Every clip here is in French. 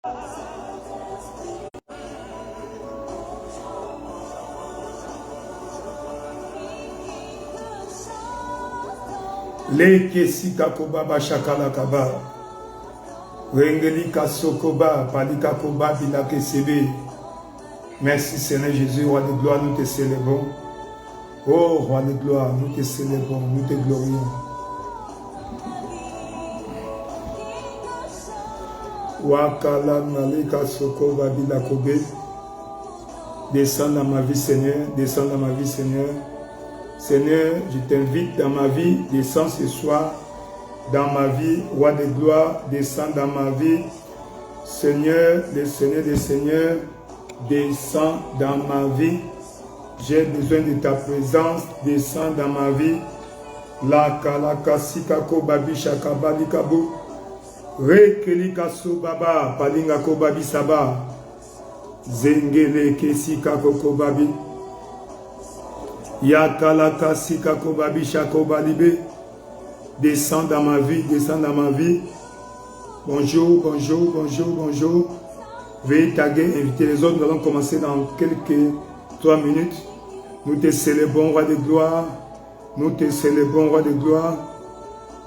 Le kesika koba bashakala kaba. Rengeli kasokoba palika koba bilake sebe. Merci Seigneur Jésus, roi de gloire, nous te célébrons. Oh roi de gloire, nous te célébrons, nous te glorifions. Wakala malika sokoba bilakobe. Descends dans ma vie Seigneur, descends dans ma vie Seigneur. Seigneur, je t'invite dans ma vie, descends ce soir dans ma vie, roi de gloire, descends dans ma vie. Seigneur, le Seigneur des Seigneurs, descends dans ma vie. J'ai besoin de ta présence, descends dans ma vie. La kalaka sikako babi shakabali kabu. Rekelika sobaba palinga kobabi saba. Zengele kesika koko babi. Yakalaka sika kobabi shakobalibe. Descends dans ma vie, descends dans ma vie. Bonjour, bonjour, bonjour, bonjour. Veuillez taguer, inviter les autres. Nous allons commencer dans quelques 3 minutes. Nous te célébrons, roi de gloire. Nous te célébrons, roi de gloire.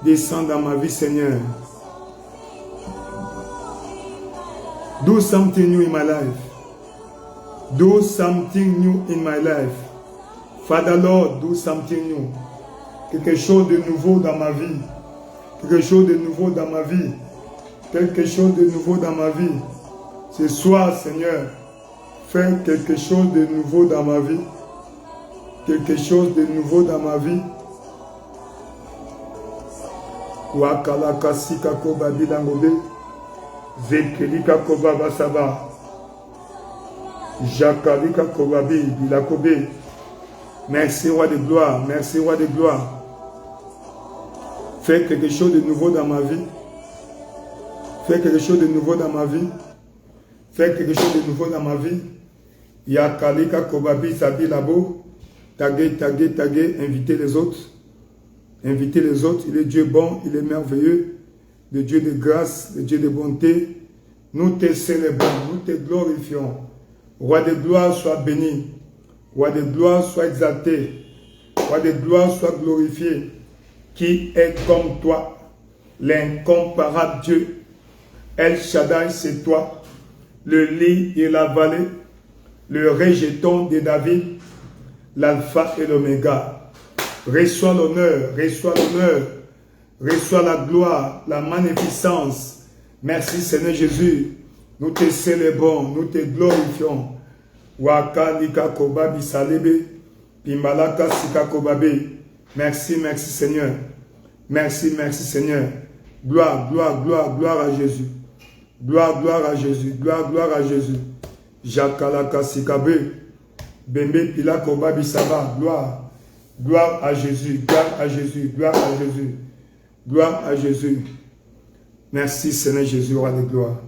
Descends dans ma vie, Seigneur. Do something new in my life. Do something new in my life. Father Lord, do something new. Quelque chose de nouveau dans ma vie. Quelque chose de nouveau dans ma vie. Quelque chose de nouveau dans ma vie. Ce soir, Seigneur, fais quelque chose de nouveau dans ma vie. Quelque chose de nouveau dans ma vie. Wakalaka sikako babi dangobe. Zekelika kobaba saba. Jakalika kobabi bilakobe. Merci, roi de gloire. Merci, roi de gloire. Fais quelque chose de nouveau dans ma vie. Fais quelque chose de nouveau dans ma vie. Fais quelque chose de nouveau dans ma vie. Yakalika kobabi sabi labo. Taguer, taguer, taguer. Invitez les autres. Invitez les autres. Il est Dieu bon, il est merveilleux. Le Dieu de grâce, le Dieu de bonté. Nous te célébrons, nous te glorifions. Roi de gloire, sois béni. Roi de gloire, sois exalté. Roi de gloire, sois glorifié. Qui est comme toi, l'incomparable Dieu. El Shaddai, c'est toi. Le lit et la vallée. Le rejeton de David. L'alpha et l'oméga. Reçois l'honneur, reçois l'honneur. Reçois la gloire, la magnificence. Merci Seigneur Jésus. Nous te célébrons, nous te glorifions. Waka lika kobabi salebe. Pimalaka sika kobabe. Merci, merci Seigneur. Merci, merci Seigneur. Gloire, gloire, gloire, gloire à Jésus. Gloire, gloire à Jésus. Gloire, gloire à Jésus. Jakalaka sikabe. Bembe pila kobabi saba. Gloire. Gloire à Jésus. Gloire à Jésus. Gloire à Jésus. Gloire à Jésus. Merci Seigneur Jésus, roi de gloire.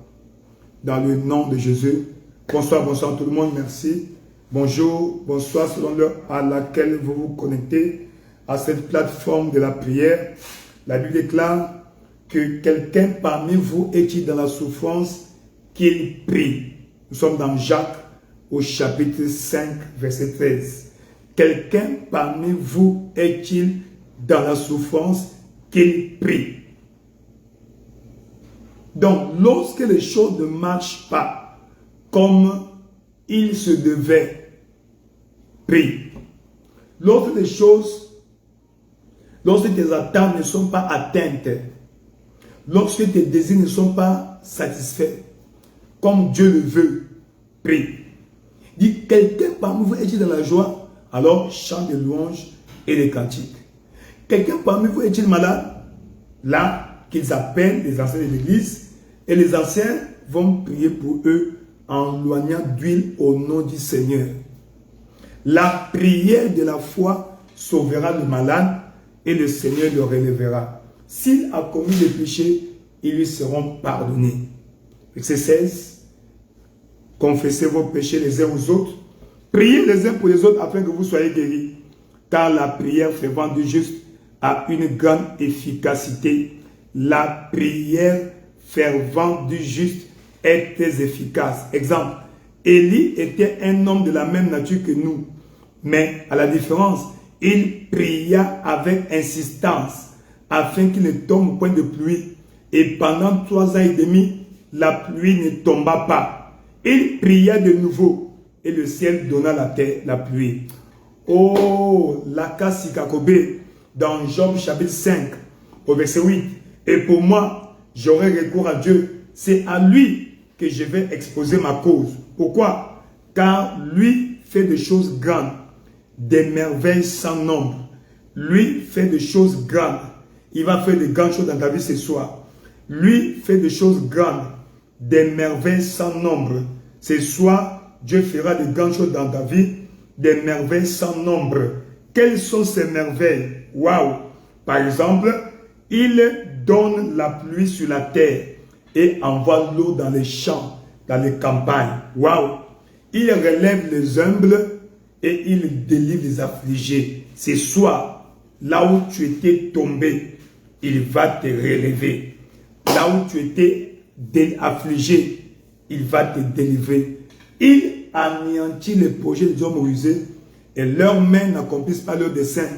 Dans le nom de Jésus. Bonsoir, bonsoir tout le monde. Merci. Bonjour, bonsoir selon l'heure à laquelle vous vous connectez à cette plateforme de la prière. La Bible déclare que quelqu'un parmi vous est-il dans la souffrance, qu'il prie. Nous sommes dans Jacques au chapitre 5, verset 13. Quelqu'un parmi vous est-il dans la souffrance, qu'il prie. Donc, lorsque les choses ne marchent pas comme il se devait, prie. Lorsque les choses, lorsque tes attentes ne sont pas atteintes, lorsque tes désirs ne sont pas satisfaits, comme Dieu le veut, prie. Dit, quelqu'un parmi vous est-il dans la joie, alors chante des louanges et des cantiques. Quelqu'un parmi vous est-il malade? Là, qu'ils appellent les anciens de l'église, et les anciens vont prier pour eux en loignant d'huile au nom du Seigneur. La prière de la foi sauvera le malade et le Seigneur le relèvera. S'il a commis des péchés, ils lui seront pardonnés. Verset 16. Confessez vos péchés les uns aux autres. Priez les uns pour les autres afin que vous soyez guéris. Car la prière fervente du juste a une grande efficacité. La prière fervente du juste est très efficace. Exemple, Élie était un homme de la même nature que nous, mais à la différence, il pria avec insistance afin qu'il ne tombe point de pluie. Et pendant 3 ans et demi, la pluie ne tomba pas. Il pria de nouveau et le ciel donna la pluie. Oh, Lakasikakobé, dans Job chapitre 5, au verset 8. Et pour moi, j'aurai recours à Dieu. C'est à lui que je vais exposer ma cause. Pourquoi? Car lui fait des choses grandes, des merveilles sans nombre. Lui fait des choses grandes. Il va faire de grandes choses dans ta vie ce soir. Lui fait des choses grandes, des merveilles sans nombre. Ce soir, Dieu fera de grandes choses dans ta vie, des merveilles sans nombre. Quelles sont ces merveilles? Waouh! Par exemple, il donne la pluie sur la terre et envoie l'eau dans les champs, dans les campagnes. Waouh! Il relève les humbles et il délivre les affligés. Ce soir, là où tu étais tombé, il va te relever. Là où tu étais affligé, il va te délivrer. Il anéantit les projets des hommes rusés et leurs mains n'accomplissent pas leurs desseins.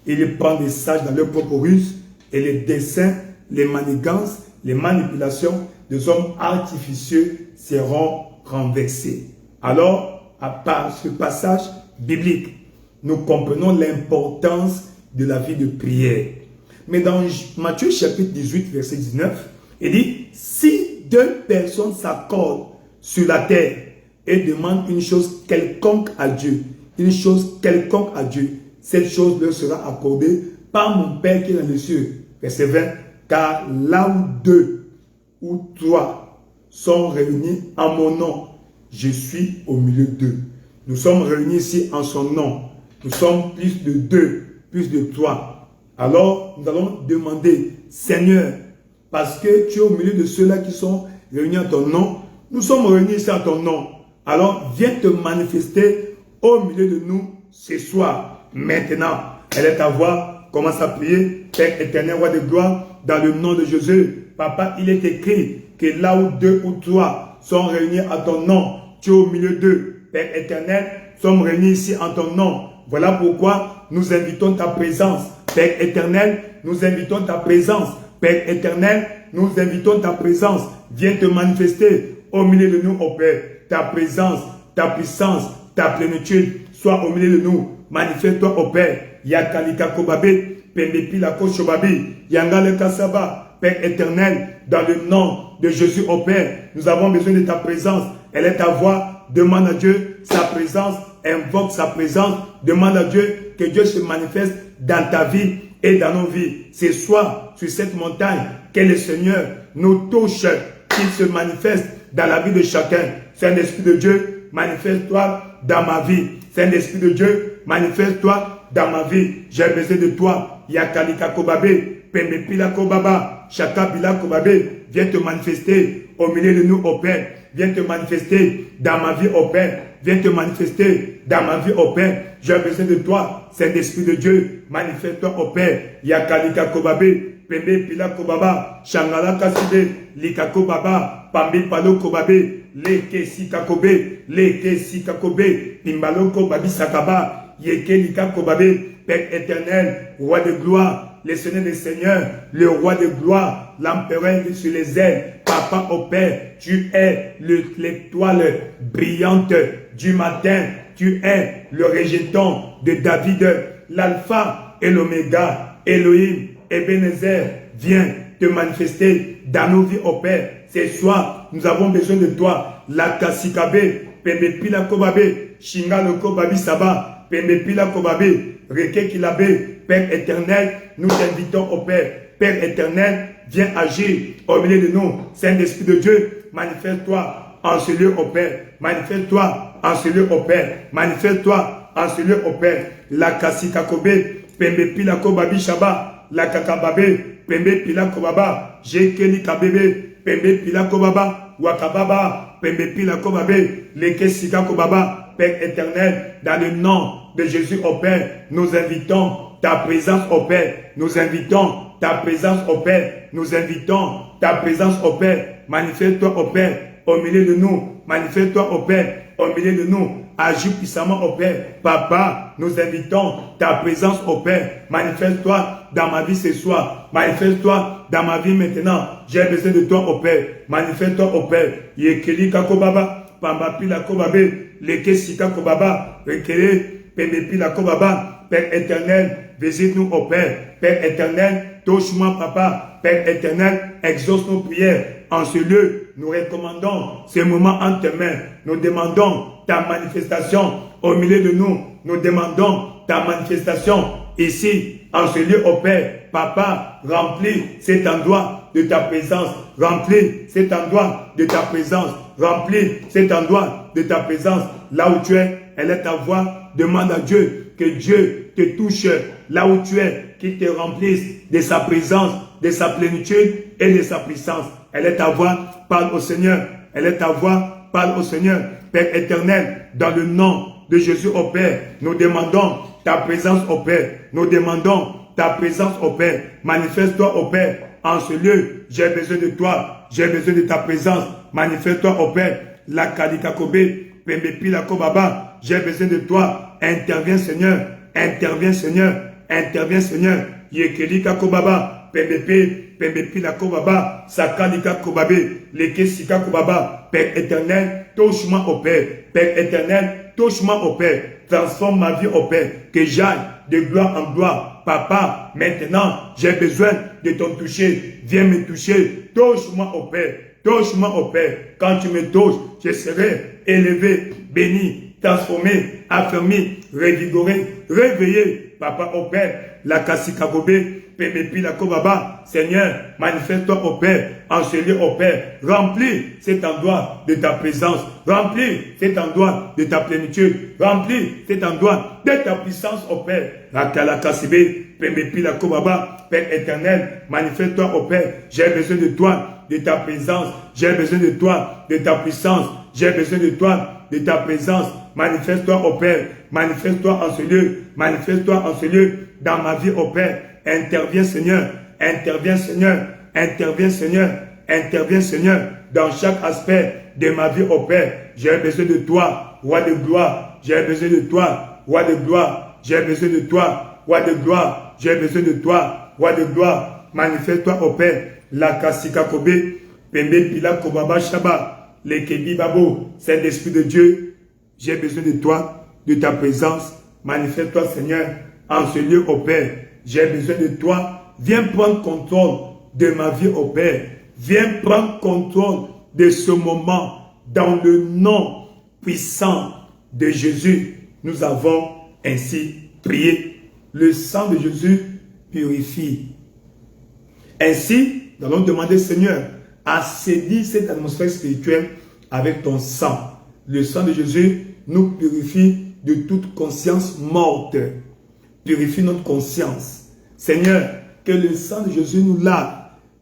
Il prend des sages dans leur propre ruse et les desseins, les manigances, les manipulations des hommes artificieux seront renversés. Alors, à part ce passage biblique, nous comprenons l'importance de la vie de prière. Mais dans Matthieu chapitre 18, verset 19, il dit, si 2 personnes s'accordent sur la terre et demandent une chose quelconque à Dieu, cette chose leur sera accordée par mon Père qui est dans les cieux. Verset 20, car là où 2 ou 3 sont réunis en mon nom, je suis au milieu d'eux. Nous sommes réunis ici en son nom. Nous sommes plus de 2, plus de 3. Alors, nous allons demander, Seigneur, parce que tu es au milieu de ceux-là qui sont réunis en ton nom, nous sommes réunis ici en ton nom. Alors, viens te manifester au milieu de nous ce soir. Maintenant, elle est ta voix. Commence à prier. Père éternel, roi de gloire, dans le nom de Jésus. Papa, il est écrit que là où 2 ou 3 sont réunis en ton nom, tu es au milieu d'eux. Père éternel, nous sommes réunis ici en ton nom. Voilà pourquoi nous invitons ta présence. Père éternel, nous invitons ta présence. Père éternel, nous invitons ta présence. Viens te manifester au milieu de nous, ô Père. Ta présence, ta puissance, ta plénitude soit au milieu de nous. Manifeste-toi, ô Père. Yakalika Kobabe, Pendepi la Koshobabi, Yangale Kasaba, Père éternel, dans le nom de Jésus, ô Père, nous avons besoin de ta présence. Elle est ta voix. Demande à Dieu sa présence. Invoque sa présence. Demande à Dieu que Dieu se manifeste dans ta vie et dans nos vies. Ce soir, sur cette montagne, que le Seigneur nous touche, qu'il se manifeste dans la vie de chacun. Saint-Esprit de Dieu, manifeste-toi dans ma vie. Saint-Esprit de Dieu, manifeste-toi dans ma vie. J'ai besoin de toi. Yakalika Kobabe, Pembepila Kobaba, Chakabila Kobabe, viens te manifester au milieu de nous, ô Père. Viens te manifester dans ma vie, ô Père. Viens te manifester dans ma vie, ô Père. J'ai besoin de toi, Saint-Esprit de Dieu. Manifeste-toi, ô Père. Yakalika Kobabe, Pembe Pila Kobaba, Shangala Kaside, Lika Kobaba, Pambi Palo Kobabe, Leke Sikakobe, Leke Sikakobe, Pimbalo Kobabi Sakaba, Yeke Lika Kobabe, Père éternel, roi de gloire, le Seigneur des Seigneurs, le roi de gloire, l'empereur sur les ailes, Papa au Père, tu es l'étoile brillante du matin, tu es le rejeton de David, l'alpha et l'oméga, Elohim, Ebenezer, viens te manifester dans nos vies au Père. Ce soir, nous avons besoin de toi, la Kasikabe, Pembe Pila Kobabe, Shinga le Kobabi Saba, Pembe Pila Kobabe, Reke Kilabe, Père éternel, nous t'invitons au Père. Père éternel, viens agir au milieu de nous. Saint-Esprit de Dieu, manifeste-toi en ce lieu au Père. Manifeste-toi en ce lieu au Père. Manifeste-toi en ce lieu au Père. La Kasikakobe, Pembe Pila Kobabi Shaba, la Kakababe, Pembe Pila Kobaba, Jekeli Kabebe, Pembe Pila Kobaba, Wakababa, Pembe Pila Kobabe, Leke Sika Kobaba, Père éternel, dans le nom de Jésus au Père, nous invitons ta présence au Père, nous invitons ta présence au Père, nous invitons ta présence au Père, manifeste-toi au Père, au milieu de nous. Manifeste-toi, ô Père, au milieu de nous. Agis puissamment, ô Père. Papa, nous invitons ta présence, ô Père. Manifeste-toi dans ma vie ce soir. Manifeste-toi dans ma vie maintenant. J'ai besoin de toi, ô Père. Manifeste-toi, ô Père. Yekeli kakobaba, pambapi la kobabe, leke sika kobaba, rekele, pembepi la kobaba. Père éternel, visite-nous, ô Père. Père éternel, touche-moi, Papa. Père éternel, exauce nos prières. En ce lieu, nous recommandons ce moment en tes mains. Nous demandons ta manifestation au milieu de nous. Nous demandons ta manifestation ici, en ce lieu, ô Père. Papa, remplis cet endroit de ta présence. Remplis cet endroit de ta présence. Remplis cet endroit de ta présence. Là où tu es, elle est ta voix. Demande à Dieu que Dieu te touche là où tu es, qu'il te remplisse de sa présence, de sa plénitude et de sa puissance. Elle est ta voix, parle au Seigneur. Elle est ta voix, parle au Seigneur. Père éternel, dans le nom de Jésus, au Père, nous demandons ta présence, au Père. Nous demandons ta présence, au Père. Manifeste-toi, au Père. En ce lieu, j'ai besoin de toi. J'ai besoin de ta présence. Manifeste-toi, au Père. La Kalikakobe, Pembepi la Kobaba. J'ai besoin de toi. Interviens, Seigneur. Interviens, Seigneur. Interviens, Seigneur. Yekelika Kobaba. Pembepi la Kobaba. Sakalika Kobabe. Leke Sika Kobaba. Père éternel, touche-moi, au Père. Père éternel, touche-moi, au Père. Transforme ma vie, au Père. Que j'aille de gloire en gloire. Papa, maintenant, j'ai besoin de ton toucher. Viens me toucher. Touche-moi, au Père. Touche-moi, au Père. Quand tu me touches, je serai élevé, béni, transformé, affermi, revigoré, réveillé. Papa, au Père, la Kasikagobe, Pemepi la Kobaba. Seigneur, manifeste-toi, au Père, en ce lieu, au Père. Remplis cet endroit de ta présence. Remplis cet endroit de ta plénitude. Remplis cet endroit de ta puissance, au Père. La Kalakasibe, Pemepi la Kobaba. Père éternel, manifeste-toi, au Père. J'ai besoin de toi, de ta présence. J'ai besoin de toi, de ta puissance. J'ai besoin de toi, de ta présence. Manifeste-toi, au Père. Manifeste-toi en ce lieu. Manifeste-toi en ce lieu. Dans ma vie, au Père. Interviens, Seigneur. Interviens, Seigneur. Interviens, Seigneur. Interviens, Seigneur. Dans chaque aspect de ma vie, au Père. J'ai besoin de toi, roi de gloire. J'ai besoin de toi, roi de gloire. J'ai besoin de toi, roi de gloire. J'ai besoin de toi, roi de gloire. Manifeste-toi, au Père. La Kasika Kobe, Pembe Pila Kobaba Shaba, Lekebi Babo, Saint-Esprit de Dieu, j'ai besoin de toi, de ta présence. Manifeste-toi, Seigneur, en ce lieu, au Père. J'ai besoin de toi. Viens prendre contrôle de ma vie, au Père. Viens prendre contrôle de ce moment. Dans le nom puissant de Jésus, nous avons ainsi prié. Le sang de Jésus purifie. Ainsi, nous allons demander, Seigneur, assainir cette atmosphère spirituelle avec ton sang. Le sang de Jésus nous purifie de toute conscience morte. Purifie notre conscience. Seigneur, que le sang de Jésus nous lave.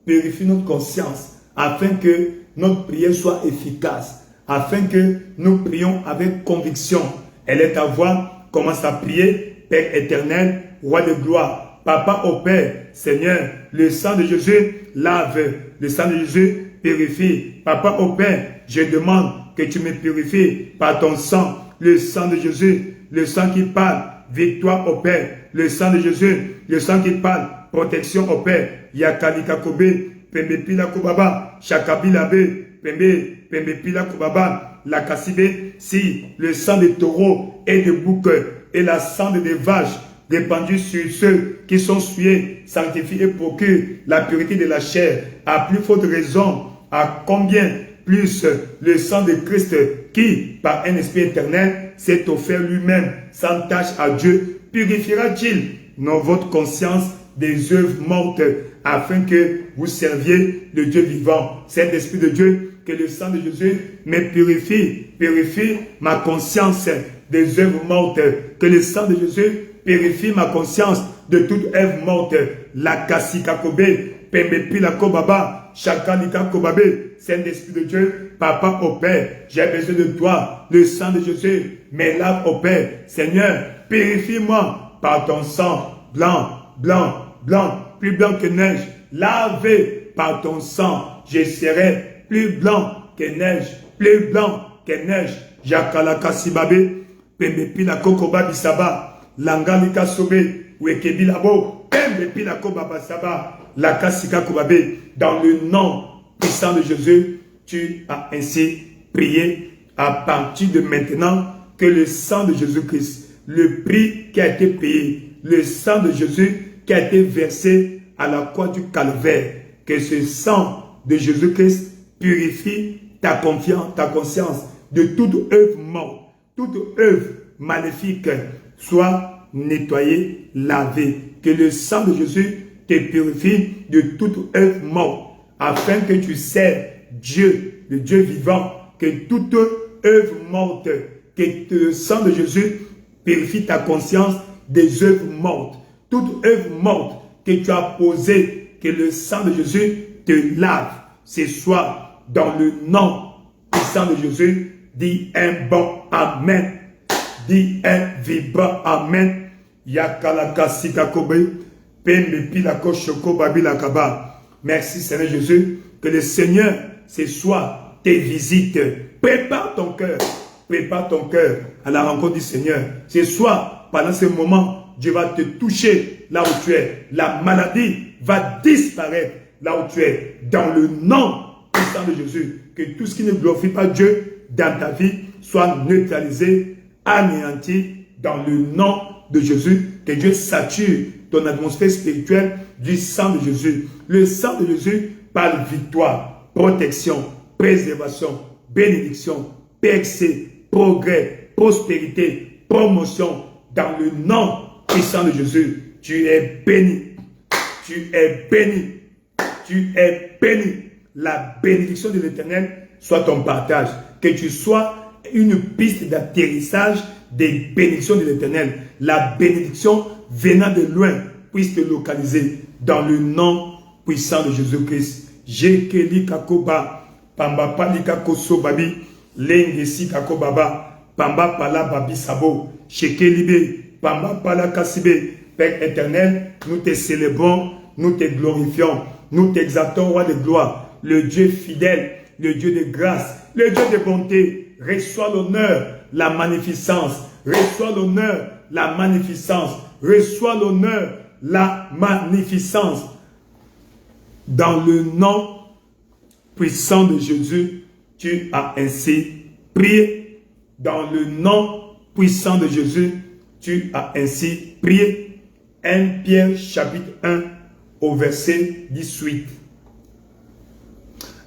Purifie notre conscience afin que notre prière soit efficace. Afin que nous prions avec conviction. Elle est ta voix. Commence à prier. Père éternel, roi de gloire. Papa au Père, Seigneur, le sang de Jésus lave. Le sang de Jésus purifie. Papa au Père, je demande que tu me purifies par ton sang. Le sang de Jésus, le sang qui parle. Victoire au Père. Le sang de Jésus, le sang qui parle. Protection au Père. Yakalika Kobe, Pembe Pila Kobaba, Chakabilabe, Pembe Pila Kobaba, la Kassibe. Si le sang des taureaux et de boucs et la sang des vaches répandu sur ceux qui sont souillés, sanctifiés et procurent la pureté de la chair, à plus forte raison, à combien plus le sang de Christ qui, par un esprit éternel, s'est offert lui-même sans tâche à Dieu, purifiera-t-il votre conscience des œuvres mortes afin que vous serviez le Dieu vivant. Saint-Esprit de Dieu, que le sang de Jésus me purifie ma conscience des œuvres mortes, que le sang de Jésus purifie ma conscience de toute œuvre morte. La Kasika Kobe, Pembe Pila Kobaba, Chakalika Kobabe, Saint-Esprit de Dieu, Papa au Père, j'ai besoin de toi. Le sang de Jésus me lave au Père. Seigneur, purifie-moi par ton sang blanc, blanc, blanc, plus blanc que neige. Lavé par ton sang, je serai plus blanc que neige, plus blanc que neige. Jakalaka sibabe, pembepi la kokoba bisaba, langalika sobe, wekebi labo, pembepi la koba saba, la kasika kobabe. Dans le nom puissant de Jésus, tu as ainsi prié à partir de maintenant que le sang de Jésus-Christ, le prix qui a été payé, le sang de Jésus qui a été versé à la croix du calvaire, que ce sang de Jésus-Christ purifie ta conscience de toute œuvre morte, toute œuvre maléfique soit nettoyée, lavée. Que le sang de Jésus te purifie de toute œuvre morte, afin que tu sers Dieu, le Dieu vivant, que toute œuvre morte, que le sang de Jésus purifie ta conscience des œuvres mortes. Toute œuvre morte que tu as posée, que le sang de Jésus te lave ce soir dans le nom puissant de Jésus. Dis un bon Amen. Dis un vibrant Amen. Merci Seigneur Jésus. Que le Seigneur ce soir te visite. Prépare ton cœur à la rencontre du Seigneur. Ce soir, pendant ce moment, Dieu va te toucher là où tu es. La maladie va disparaître là où tu es. Dans le nom puissant de Jésus. Que tout ce qui ne glorifie pas Dieu dans ta vie soit neutralisé, anéanti dans le nom de Jésus. Que Dieu sature ton atmosphère spirituelle du sang de Jésus. Le sang de Jésus parle victoire, protection, préservation, bénédiction, percée, progrès, prospérité, promotion. Dans le nom puissant de Jésus, tu es béni. Tu es béni. Tu es béni. La bénédiction de l'Éternel soit ton partage. Que tu sois une piste d'atterrissage des bénédictions de l'Éternel. La bénédiction venant de loin puisse te localiser dans le nom puissant de Jésus-Christ. Jekeli kakoba, pamba palika koso babi, lengesi kakobaba, pamba pala babi sabo, shekelibe, pamba pala kasibe. Père éternel, nous te célébrons, nous te glorifions, nous t'exaltons, roi de gloire, le Dieu fidèle, le Dieu de grâce, le Dieu de bonté. Reçois l'honneur, la magnificence, reçois l'honneur, la magnificence, reçois l'honneur, la magnificence. Dans le nom puissant de Jésus, tu as ainsi prié. Dans le nom puissant de Jésus, tu as ainsi prié. 1 Pierre chapitre 1 au verset 18.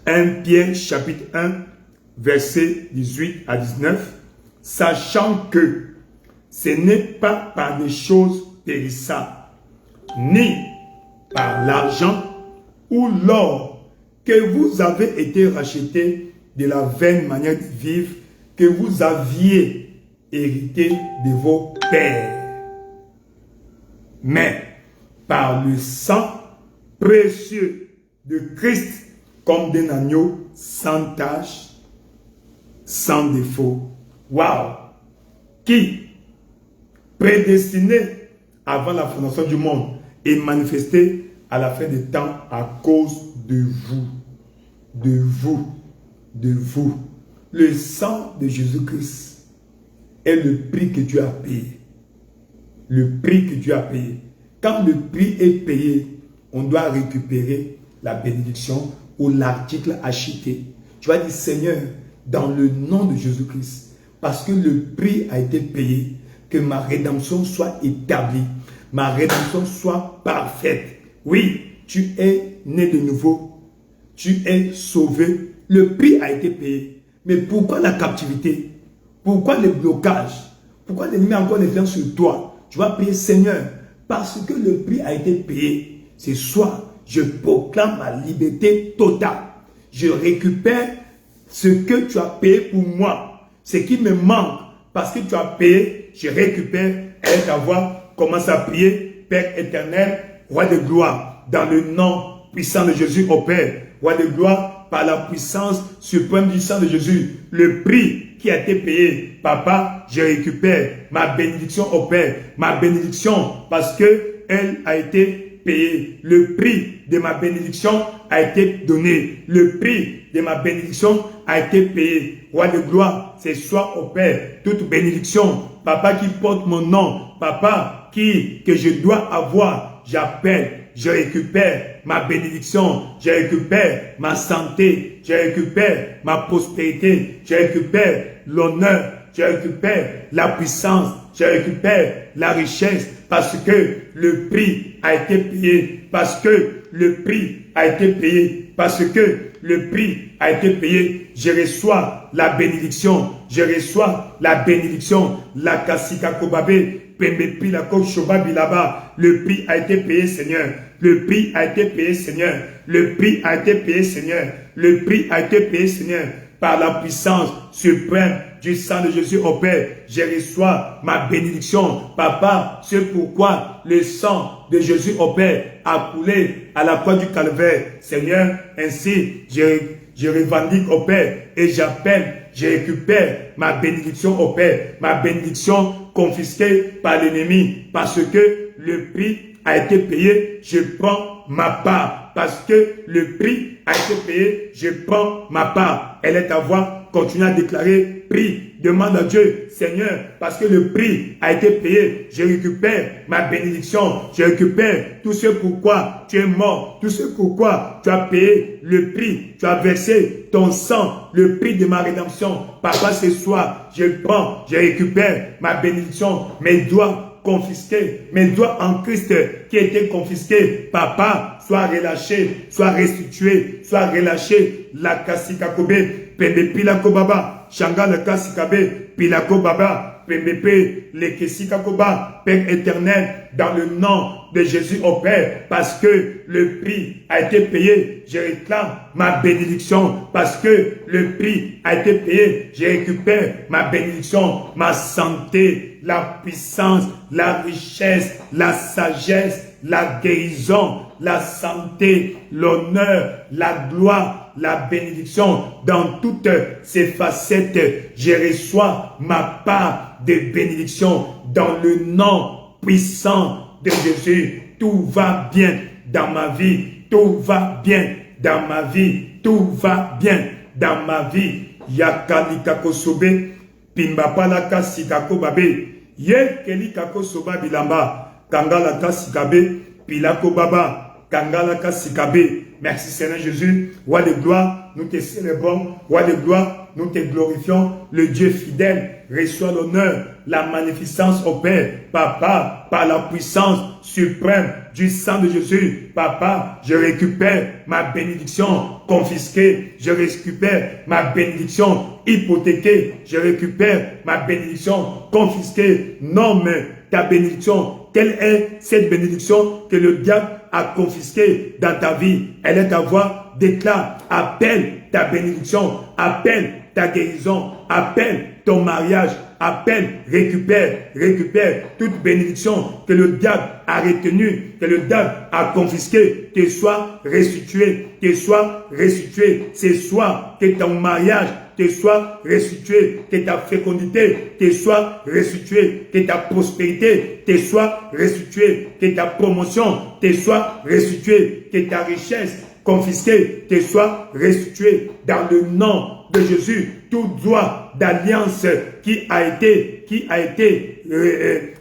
1 Pierre chapitre 1 verset 18 à 19. Sachant que ce n'est pas par des choses périssables, ni par l'argent ou l'or que vous avez été rachetés de la vaine manière de vivre que vous aviez hérité de vos pères, mais par le sang précieux de Christ, comme d'un agneau sans tache, sans défaut. Waouh! Qui, prédestiné avant la fondation du monde, est manifesté à la fin des temps à cause de vous. De vous. De vous. Le sang de Jésus-Christ est le prix que Dieu a payé. Le prix que Dieu a payé. Quand le prix est payé, on doit récupérer la bénédiction ou l'article acheté. Tu vas dire, Seigneur, dans le nom de Jésus-Christ, parce que le prix a été payé, que ma rédemption soit établie, ma rédemption soit parfaite. Oui, tu es né de nouveau, tu es sauvé, le prix a été payé. Mais pourquoi la captivité? Pourquoi le blocage? Pourquoi l'ennemi a encore l'influence sur toi? Tu vas payer, Seigneur, parce que le prix a été payé. Ce soir, je proclame ma liberté totale. Je récupère ce que tu as payé pour moi. Ce qui me manque, parce que tu as payé, je récupère. Avec ta voix, commence à prier. Père éternel, roi de gloire, dans le nom puissant de Jésus au Père, roi de gloire, par la puissance suprême du sang de Jésus, le prix qui a été payé, Papa, je récupère ma bénédiction au Père, ma bénédiction parce que elle a été payé. Le prix de ma bénédiction a été donné. Le prix de ma bénédiction a été payé. Roi de gloire, c'est soit au Père, toute bénédiction, Papa qui porte mon nom, Papa que je dois avoir, j'appelle, je récupère ma bénédiction, je récupère ma santé, je récupère ma prospérité, je récupère l'honneur, je récupère la puissance, je récupère la richesse, parce que le prix a été payé, parce que le prix a été payé, parce que le prix a été payé. Je reçois la bénédiction, je reçois la bénédiction, la kasika kobabe, pembepi la kochoba bilaba. Le prix a été payé, Seigneur. Le prix a été payé, Seigneur. Le prix a été payé, Seigneur. Le prix a été payé, Seigneur. Par la puissance suprême du sang de Jésus au Père, je reçois ma bénédiction. Papa, c'est pourquoi le sang de Jésus au Père a coulé à la croix du calvaire. Seigneur, ainsi, je revendique au Père et j'appelle, je récupère ma bénédiction au Père, ma bénédiction confisquée par l'ennemi, parce que le prix a été payé, je prends ma part. Parce que le prix a été payé, je prends ma part. Elle est à voir, continue à déclarer, prie, demande à Dieu, Seigneur, parce que le prix a été payé, je récupère ma bénédiction, je récupère tout ce pourquoi tu es mort, tout ce pourquoi tu as payé le prix, tu as versé ton sang, le prix de ma rédemption. Papa, ce soir, je prends, je récupère ma bénédiction, mes doigts confisqués, mes doigts en Christ qui étaient confisqués, Papa, soit relâché, soit restitué, soit relâché. La kasikakobe, pembe pilako baba, shanga la kasikabe, pilako baba, pembe le kesikakoba, Père éternel, dans le nom de Jésus au Père, parce que le prix a été payé, je réclame ma bénédiction, parce que le prix a été payé, je récupère ma bénédiction, ma santé, la puissance, la richesse, la sagesse, la guérison, la santé, l'honneur, la gloire, la bénédiction, dans toutes ces facettes, je reçois ma part de bénédiction dans le nom puissant de Jésus. Tout va bien dans ma vie, tout va bien dans ma vie, tout va bien dans ma vie. Yakalika sobe, pimbapalaka sikako babe, ye kelikako soba bilamba, kangalaka sikabe, pilako baba, kangalaka sikabe. Merci Seigneur Jésus, roi de gloire, nous te célébrons, roi de gloire, nous te glorifions, le Dieu fidèle, reçoit l'honneur, la magnificence au Père, Papa, par la puissance suprême du sang de Jésus, Papa, je récupère ma bénédiction confisquée, je récupère ma bénédiction hypothéquée, je récupère ma bénédiction confisquée. Nomme ta bénédiction. Quelle est cette bénédiction que le diable a confisquée dans ta vie? Elle est ta voix, déclare, appelle ta bénédiction, appelle ta guérison, appelle ton mariage, appelle, récupère toute bénédiction que le diable a retenue, que le diable a confisquée, que soit restituée, que soit restituée. C'est soit que ton mariage te soit restitué, que ta fécondité te soit restituée, que ta prospérité te soit restituée, que ta promotion te soit restituée, que ta richesse confisquée te soit restituée dans le nom de Jésus. Tout droit d'alliance qui a été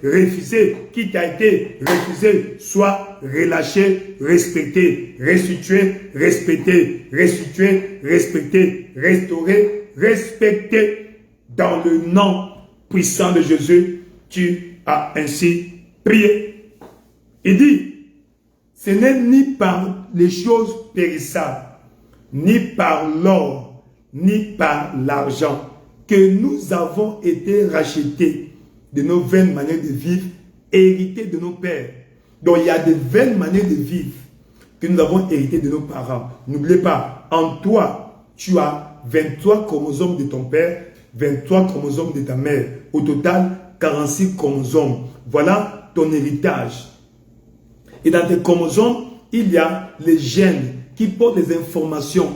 refusé, qui t'a été refusé, soit relâché, respecté, restitué, respecté, restitué, respecté, restauré, respecté. Dans le nom puissant de Jésus, tu as ainsi prié. Il dit, ce n'est ni par les choses périssables, ni par l'or, ni par l'argent que nous avons été rachetés de nos vaines manières de vivre, héritées de nos pères. Donc il y a des vaines manières de vivre que nous avons héritées de nos parents. N'oubliez pas, en toi, tu as 23 chromosomes de ton père, 23 chromosomes de ta mère. Au total, 46 chromosomes. Voilà ton héritage. Et dans tes chromosomes, il y a les gènes qui portent les informations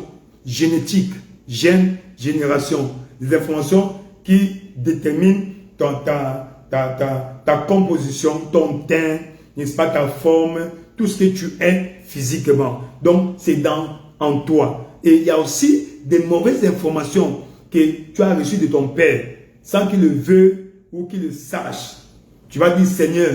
génétiques, gènes, génération, les informations qui déterminent ta composition, ton teint, n'est-ce pas, ta forme, tout ce que tu es physiquement. Donc, c'est en toi. Et il y a aussi des mauvaises informations que tu as reçues de ton père, sans qu'il le veuille ou qu'il le sache. Tu vas dire, Seigneur,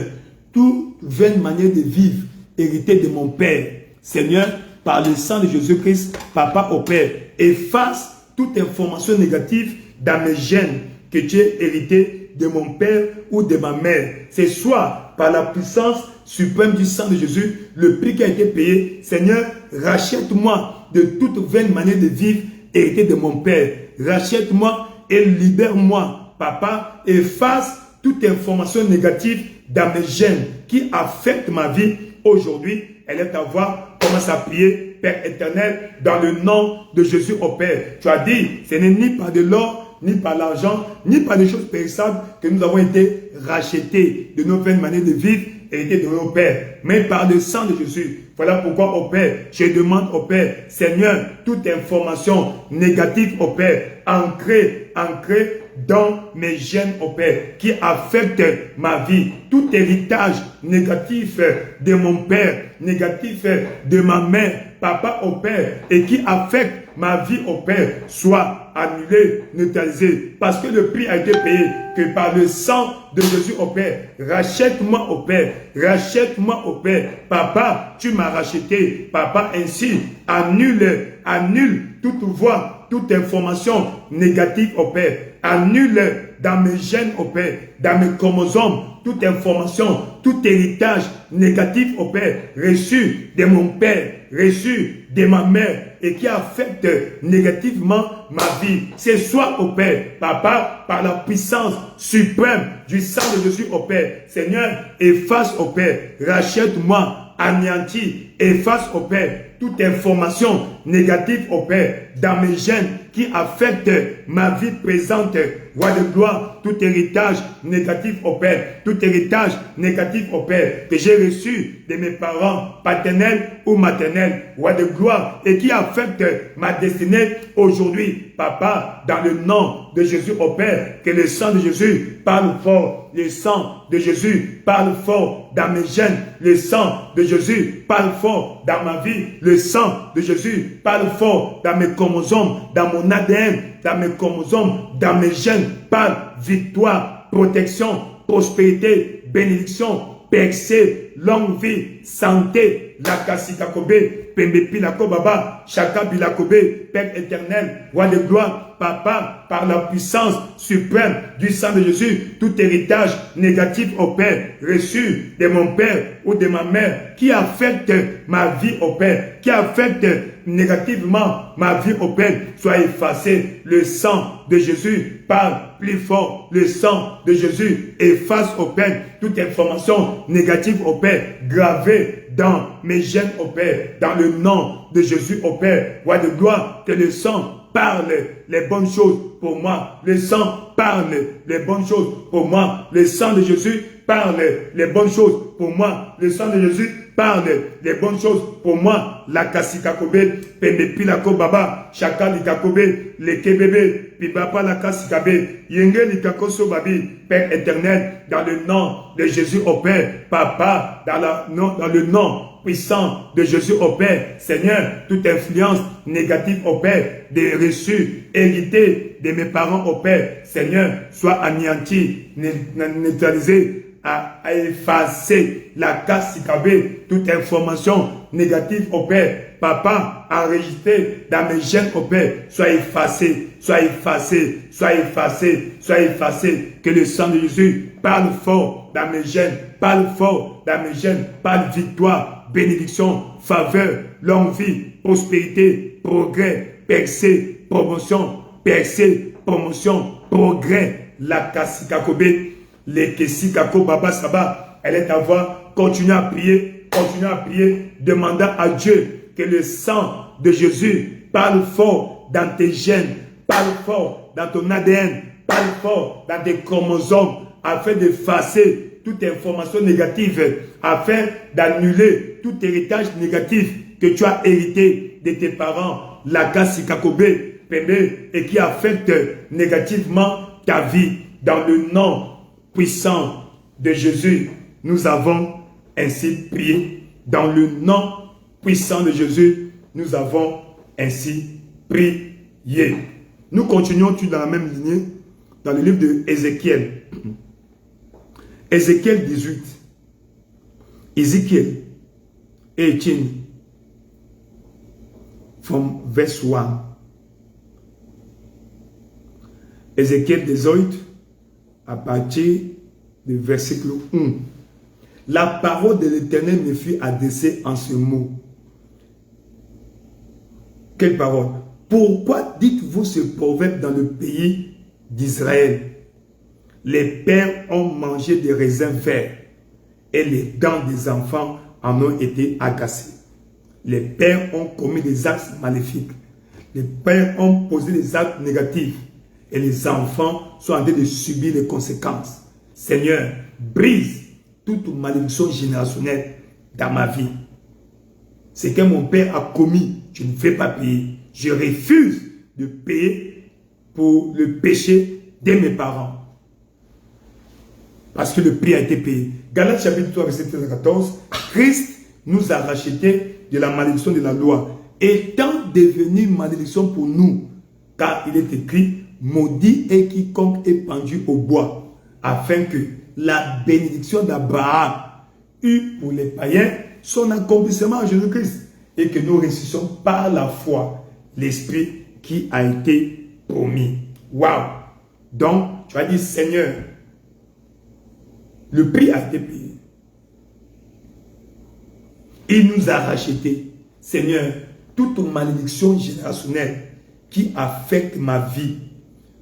toute vaine manière de vivre héritée de mon père, Seigneur, par le sang de Jésus-Christ, Papa au Père, efface toute information négative dans mes gènes que tu as hérité de mon père ou de ma mère. C'est soit par la puissance suprême du sang de Jésus, le prix qui a été payé. Seigneur, rachète-moi de toute vaine manière de vivre héritée de mon père. Rachète-moi et libère-moi, Papa. Efface toute information négative dans mes gènes qui affecte ma vie aujourd'hui. Elle est à voir. Commence à prier, Père éternel, dans le nom de Jésus au Père. Tu as dit, ce n'est ni par de l'or, ni par l'argent, ni par des choses périssables que nous avons été rachetés de nos vaines manières de vivre héritées de nos pères, mais par le sang de Jésus. Voilà pourquoi, au Père, je demande au Père, Seigneur, toute information négative au Père, ancrée dans mes gènes au Père, qui affecte ma vie, tout héritage négatif de mon Père, négatif de ma mère, Papa au Père, et qui affecte ma vie au Père, soit annulé, neutralisé, parce que le prix a été payé, que par le sang de Jésus au Père, rachète-moi au Père, rachète-moi au Père, Papa, tu m'as racheté, Papa, ainsi, annule toute voix, toute information négative au Père, annule dans mes gènes au Père, dans mes chromosomes, toute information, tout héritage négatif au Père, reçu de mon Père, reçu de ma mère, et qui affecte négativement ma vie. C'est soit au Père, Papa, par la puissance suprême du sang de Jésus au Père. Seigneur, efface au Père, rachète-moi, anéantis, efface au Père toute information négative au Père dans mes gènes qui affecte ma vie présente. Roi de gloire, tout héritage négatif au Père, tout héritage négatif au Père que j'ai reçu de mes parents paternels ou maternels, Roi de gloire, et qui affecte ma destinée aujourd'hui, Papa, dans le nom de Jésus au Père, que le sang de Jésus parle fort, le sang de Jésus parle fort dans mes gènes, le sang de Jésus parle fort dans ma vie, le sang de Jésus parle fort dans mes chromosomes, dans mon ADN, dans mes chromosomes, dans mes gènes, parle victoire, protection, prospérité, bénédiction, percée, longue vie, santé, la kasikakobe, pembe pilako baba, chaka bilakobe, Père éternel, Roi de gloire, Papa, par la puissance suprême du sang de Jésus, tout héritage négatif au Père, reçu de mon Père ou de ma mère, qui affecte ma vie au Père, qui affecte négativement ma vie au Père, soit effacé. Le sang de Jésus parle plus fort. Le sang de Jésus efface au Père toute information négative au Père, gravée dans mes gènes au Père, dans le nom de Jésus au Père. Roi de gloire, que le sang parle les bonnes choses pour moi. Le sang parle les bonnes choses pour moi. Le sang de Jésus parle les bonnes choses pour moi. Le sang de Jésus parle les bonnes choses pour moi. La kasikakobe, pembe pilako baba, chaka likakobe, leke bébé, pibapa la kasikabe, yenge likakoso babi, Père éternel, dans le nom de Jésus au Père, Papa, dans le nom puissant de Jésus au Père, Seigneur, toute influence négative au Père, des reçus, hérités de mes parents au Père, Seigneur, soit anéanti, neutralisé, à effacer la kasikabe, toute information négative au Père, Papa, enregistré dans mes gènes au Père, soit effacé, soit effacé, soit effacé, soit effacé, que le sang de Jésus parle fort dans mes gènes, parle fort dans mes gènes, parle victoire, bénédiction, faveur, longue vie, prospérité, progrès, percée, promotion, percée, promotion, progrès, la kasikakobe, les kesikako baba saba, elle est à voir, continue à prier, demandant à Dieu que le sang de Jésus parle fort dans tes gènes, parle fort dans ton ADN, parle fort dans tes chromosomes, afin d'effacer toute information négative, afin d'annuler tout héritage négatif que tu as hérité de tes parents, la kasikakobe, pembe, et qui affecte négativement ta vie. Dans le nom puissant de Jésus, nous avons ainsi prié Dans le nom puissant de Jésus, nous avons ainsi prié. Nous continuons dans la même lignée, dans le livre de Ézéchiel. Ézéchiel 18. Ézéchiel 18. From verse 1. Ézéchiel 18, à partir du verset 1. La parole de l'Éternel me fut adressée en ce mot. Quelle parole? Pourquoi dites-vous ce proverbe dans le pays d'Israël? Les pères ont mangé des raisins verts et les dents des enfants en ont été agacées. Les pères ont commis des actes maléfiques. Les pères ont posé des actes négatifs. Et les enfants sont en train de subir les conséquences. Seigneur, brise toute malédiction générationnelle dans ma vie. Ce que mon père a commis, je ne vais pas payer. Je refuse de payer pour le péché de mes parents. Parce que le prix a été payé. Galates chapitre 3, verset 13 à 14. Christ nous a rachetés de la malédiction de la loi, étant devenu malédiction pour nous, car il est écrit, maudit est quiconque est pendu au bois, afin que la bénédiction d'Abraham eût pour les païens son accomplissement en Jésus-Christ, et que nous ressuscitions par la foi l'Esprit qui a été promis. Waouh! Donc, tu vas dire, Seigneur, le prix a été payé. Il nous a rachetés. Seigneur, toute malédiction générationnelle qui affecte ma vie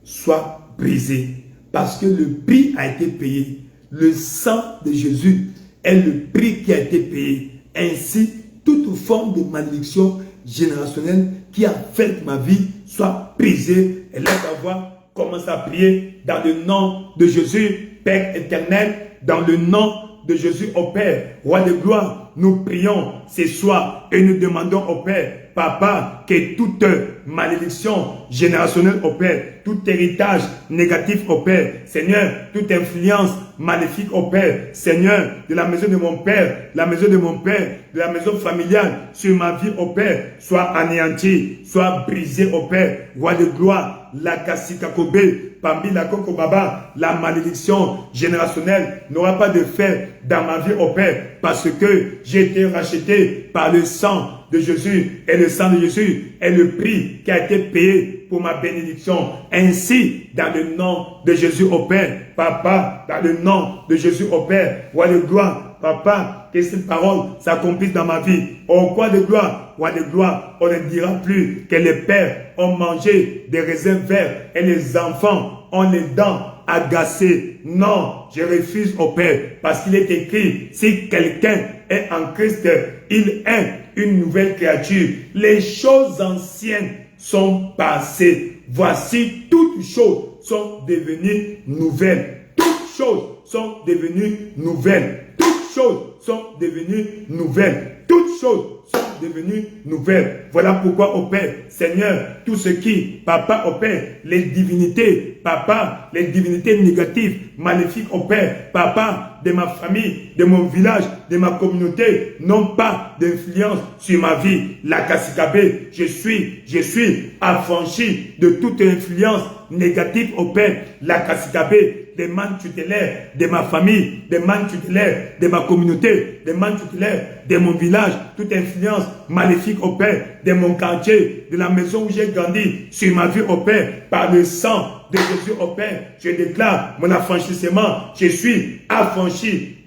soit brisée. Parce que le prix a été payé. Le sang de Jésus est le prix qui a été payé. Ainsi, toute forme de malédiction générationnelle qui affecte ma vie soit brisée. Et laisse ta voix, commence à prier dans le nom de Jésus, Père éternel, dans le nom de Jésus au Père, Roi de gloire, nous prions ce soir et nous demandons au Père, Papa, que toute malédiction générationnelle au Père, tout héritage négatif au Père, Seigneur, toute influence maléfique au Père, Seigneur, de la maison de mon Père, la maison de mon Père, de la maison familiale, sur ma vie au Père, soit anéantie, soit brisée au Père, Roi de gloire, la Kassikakobe, Pambi la Koko Baba, la malédiction générationnelle n'aura pas de fait dans ma vie au Père, parce que j'ai été racheté par le sang de Jésus, et le sang de Jésus est le prix qui a été payé pour ma bénédiction. Ainsi, dans le nom de Jésus au Père, Papa, dans le nom de Jésus au Père, Roi de gloire, Papa, que cette parole s'accomplisse dans ma vie. Au roi de gloire, on ne dira plus que les pères ont mangé des raisins verts et les enfants ont les dents agacées. Non, je refuse au Père, parce qu'il est écrit, si quelqu'un est en Christ, il est une nouvelle créature. Les choses anciennes sont passées. Voici, toutes choses sont devenues nouvelles. Toutes choses sont devenues nouvelles. Toutes choses sont devenues nouvelles. Toutes choses sont devenues nouvelles. Voilà pourquoi au Père, Seigneur, tout ce qui, Papa, au Père, les divinités, Papa, les divinités négatives, maléfiques au Père, Papa, de ma famille, de mon village, de ma communauté, n'ont pas d'influence sur ma vie. La Kassikabé, je suis affranchi de toute influence négative au Père. La Kassikabé, des man tutélaires de ma famille, des man tutélaires de ma communauté, des man tutélaires de mon village, toute influence maléfique au Père, de mon quartier, de la maison où j'ai grandi, sur ma vie au Père, par le sang de Jésus au Père, je déclare mon affranchissement. Je suis affranchi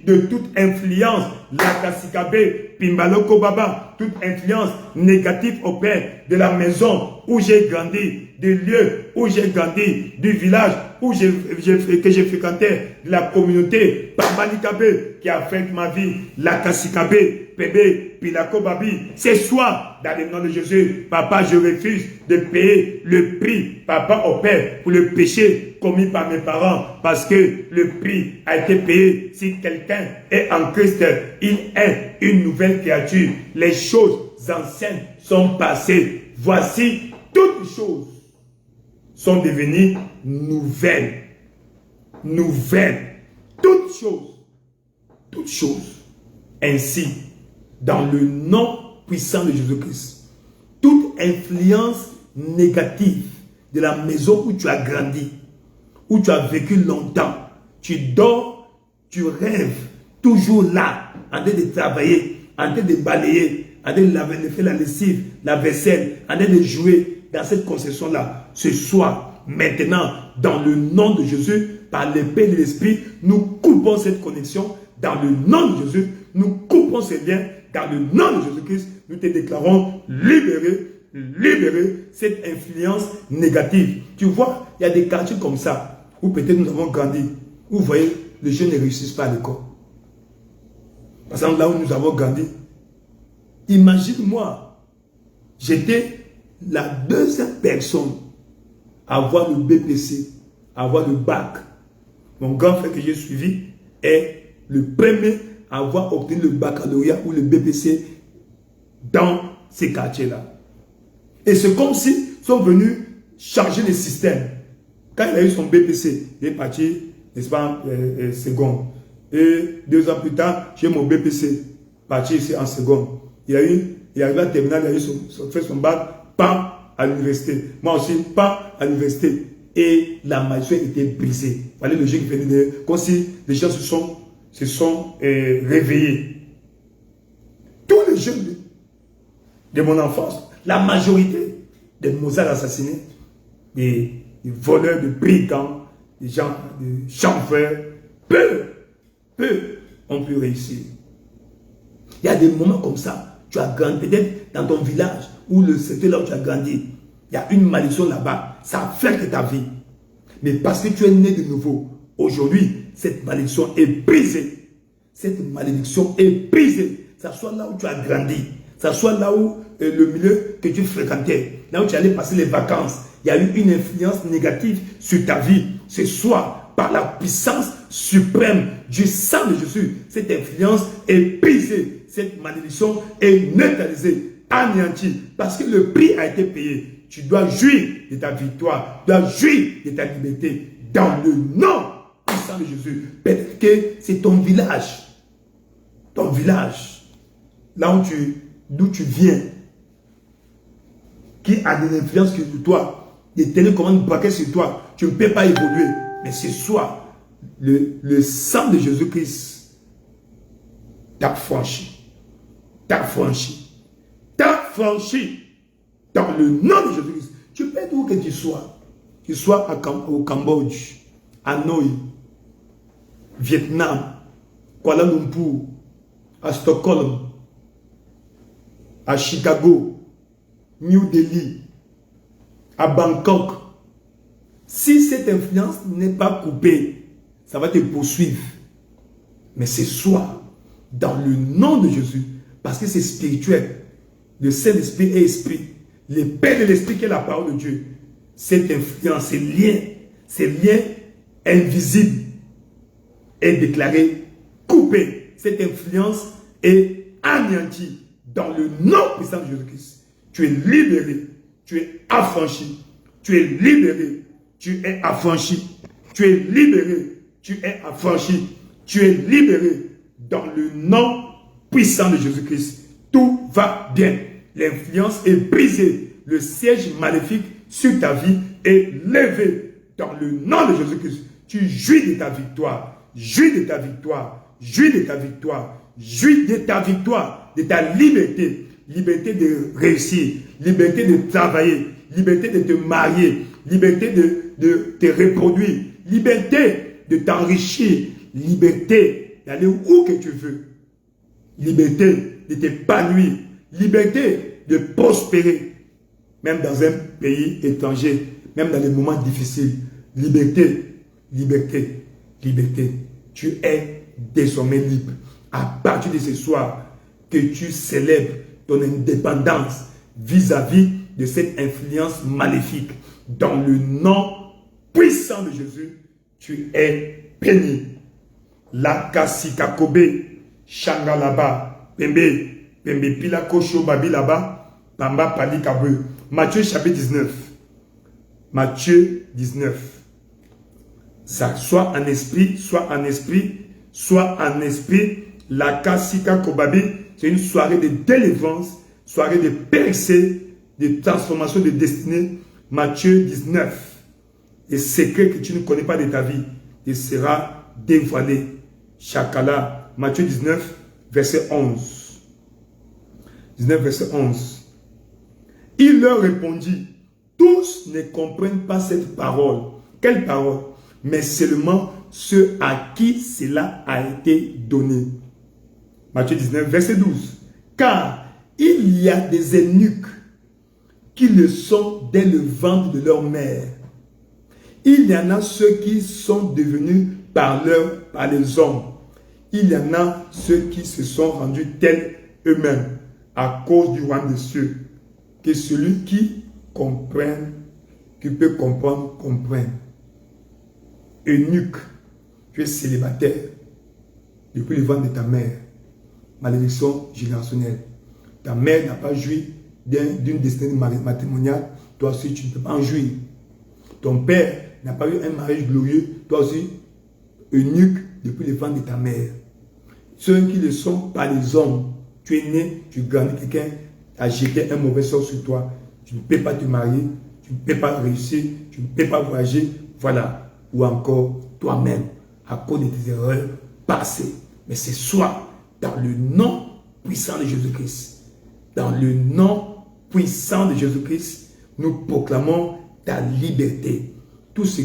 de toute influence, la Kassikabé, Pimbaloko Baba, toute influence négative au Père, de la maison où j'ai grandi, du lieu où j'ai grandi, du village où que j'ai fréquenté, de la communauté, Pambalikabé, qui affecte ma vie, la Kassikabé, Pébé, Pilako Babi, ce soir, dans le nom de Jésus, Papa, je refuse de payer le prix, Papa, au Père, pour le péché commis par mes parents, parce que le prix a été payé. Si quelqu'un est en Christ, il est une nouvelle créature. Les choses anciennes sont passées. Voici, toutes choses sont devenues nouvelles. Nouvelles. Toutes toutes choses. Ainsi, dans le nom puissant de Jésus-Christ, toute influence négative de la maison où tu as grandi, où tu as vécu longtemps, tu dors, tu rêves, toujours là, en train de travailler, en train de balayer, en train de laver, de faire la lessive, la vaisselle, en train de jouer dans cette concession-là. Ce soir, maintenant, dans le nom de Jésus, par l'épée de l'Esprit, nous coupons cette connexion. Dans le nom de Jésus, nous coupons ces liens. Dans le nom de Jésus-Christ, nous te déclarons libéré, libérer cette influence négative. Tu vois, il y a des quartiers comme ça, où peut-être nous avons grandi, où vous voyez, les jeunes ne réussissent pas à l'école. Par exemple, là où nous avons grandi, imagine-moi, j'étais la deuxième personne à avoir le BPC, à avoir le bac. Mon grand frère que j'ai suivi est le premier à avoir obtenu le baccalauréat ou le BPC dans ces quartiers-là. Et c'est comme s'ils sont venus changer le système. Quand il a eu son BPC, il est parti, n'est-ce pas, seconde. Et 2 ans plus tard, j'ai mon BPC, parti ici en seconde. Il est arrivé à terminale, il a eu fait son bac, pas à l'université. Moi aussi, pas à l'université. Et la malédiction était brisée. Voilà le jeu qui venait de... Comme si les gens se sont réveillés. Tous les jeunes de mon enfance, la majorité des Mozart assassinés, des voleurs, de brigands, des gens, des chanfreurs, peu ont pu réussir. Il y a des moments comme ça. Tu as grandi, peut-être dans ton village, ou le secteur là où tu as grandi. Il y a une malédiction là-bas. Ça affecte ta vie. Mais parce que tu es né de nouveau, aujourd'hui, cette malédiction est brisée. Cette malédiction est brisée. Ça soit là où tu as grandi. Ça soit là où le milieu que tu fréquentais. Là où tu allais passer les vacances. Il y a eu une influence négative sur ta vie. Ce soir, par la puissance suprême du sang de Jésus, cette influence est brisée. Cette malédiction est neutralisée, anéantie. Parce que le prix a été payé. Tu dois jouir de ta victoire, tu dois jouir de ta liberté dans le nom puissant de Jésus. Peut-être que c'est ton village, là d'où tu viens, qui a des influences sur toi, des télécommandes braquées sur toi. Tu ne peux pas évoluer. Mais ce soir, le sang de Jésus-Christ t'a franchi, dans le nom de Jésus-Christ. Tu peux être où que tu sois au Cambodge, à Hanoi, Vietnam, Kuala Lumpur, à Stockholm, à Chicago, New Delhi, à Bangkok. Si cette influence n'est pas coupée, ça va te poursuivre. Mais ce soir, dans le nom de Jésus, parce que c'est spirituel, le Saint-Esprit est esprit, l'épée de l'Esprit qui est la parole de Dieu, cette influence, ces liens invisibles est déclaré coupé. Cette influence est anéantie dans le nom puissant de Jésus-Christ. Tu es libéré, tu es affranchi, tu es libéré, tu es affranchi, tu es libéré, tu es affranchi, tu es libéré dans le nom puissant de Jésus-Christ. Tout va bien. L'influence est brisée. Le siège maléfique sur ta vie est levé dans le nom de Jésus-Christ. Tu jouis de ta victoire. Jouis de ta victoire. Jouis de ta victoire. Jouis de ta victoire. De ta liberté. Liberté de réussir. Liberté de travailler. Liberté de te marier. Liberté de te reproduire. Liberté de t'enrichir. Liberté d'aller où que tu veux. Liberté de t'épanouir. Liberté de prospérer, même dans un pays étranger, même dans les moments difficiles. Liberté, liberté, liberté. Tu es désormais libre. À partir de ce soir, que tu célèbres ton indépendance vis-à-vis de cette influence maléfique. Dans le nom puissant de Jésus, tu es béni. Lakasikakobe, Shangalaba, Pembe. Pila Kosho Babi là-bas, Pamba Pali Kabwe. Matthieu chapitre 19. Matthieu 19. Ça, soit en esprit, soit en esprit, soit en esprit, La Kasika Kobabi, c'est une soirée de délivrance, soirée de percée, de transformation de destinée. Matthieu 19. Les secrets que tu ne connais pas de ta vie, il sera dévoilé. Chakala. Matthieu 19, verset 11. 19, verset 11. Il leur répondit, tous ne comprennent pas cette parole. Quelle parole? Mais seulement ceux à qui cela a été donné. Matthieu 19, verset 12. Car il y a des eunuques qui le sont dès le ventre de leur mère. Il y en a ceux qui sont devenus par les hommes. Il y en a ceux qui se sont rendus tels eux-mêmes à cause du roi des cieux. Que celui qui comprenne, qui peut comprendre, comprenne. Eunuque, tu es célibataire depuis le ventre de ta mère. Malédiction générationnelle. Ta mère n'a pas joui d'une destinée matrimoniale, toi aussi tu ne peux pas en jouir. Ton père n'a pas eu un mariage glorieux, toi aussi eunuque depuis le ventre de ta mère. Ceux qui le sont par les hommes, tu es né, tu grandis, quelqu'un a jeté un mauvais sort sur toi. Tu ne peux pas te marier, tu ne peux pas réussir, tu ne peux pas voyager, voilà. Ou encore toi-même, à cause de tes erreurs passées. Mais c'est soit dans le nom puissant de Jésus-Christ, dans le nom puissant de Jésus-Christ, nous proclamons ta liberté. Tout ce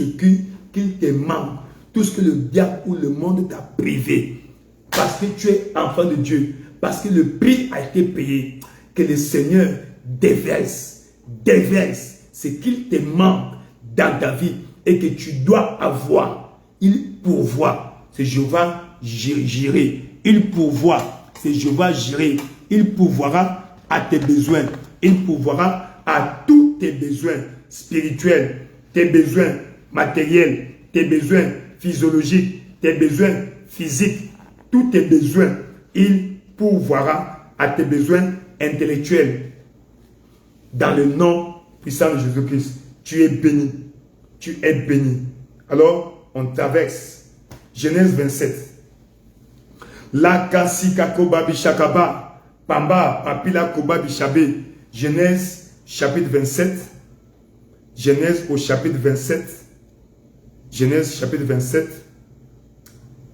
qu'il te manque, tout ce que le diable ou le monde t'a privé, parce que tu es enfant de Dieu, parce que le prix a été payé, que le Seigneur déverse ce qu'il te manque dans ta vie et que tu dois avoir. Il pourvoit. C'est Jéhovah Jireh. Il pourvoit. C'est Jéhovah Jireh. Il pourvoira à tes besoins. Il pourvoira à tous tes besoins spirituels, tes besoins matériels, tes besoins physiologiques, tes besoins physiques, tous tes besoins. Il pourvoira à tes besoins intellectuels. Dans le nom puissant de Jésus-Christ, tu es béni. Tu es béni. Alors, on traverse Genèse 27. La kasika koba bishakaba, pamba papila koba bishabe. Genèse chapitre 27. Genèse au chapitre 27. Genèse chapitre 27.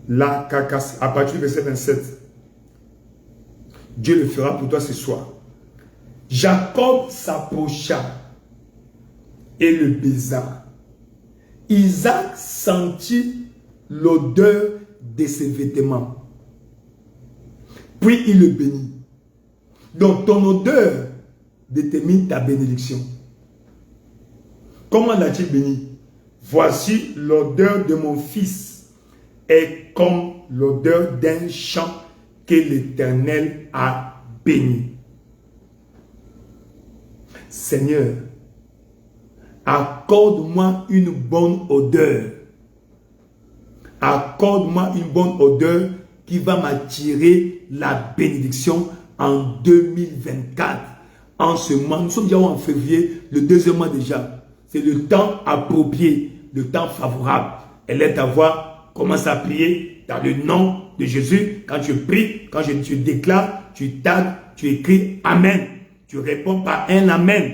La kakas, à partir du verset 27. Dieu le fera pour toi ce soir. Jacob s'approcha et le baisa. Isaac sentit l'odeur de ses vêtements. Puis il le bénit. Donc ton odeur détermine ta bénédiction. Comment l'a-t-il béni? Voici l'odeur de mon fils est comme l'odeur d'un champ que l'Éternel a béni. Seigneur, accorde-moi une bonne odeur. Accorde-moi une bonne odeur qui va m'attirer la bénédiction en 2024. En ce mois, nous sommes déjà en février, le deuxième mois déjà. C'est le temps approprié, le temps favorable. Elle est ta voix, commence à prier dans le nom de Jésus. Quand tu pries, quand tu déclares, tu tagues, tu écris Amen. Tu réponds par un Amen.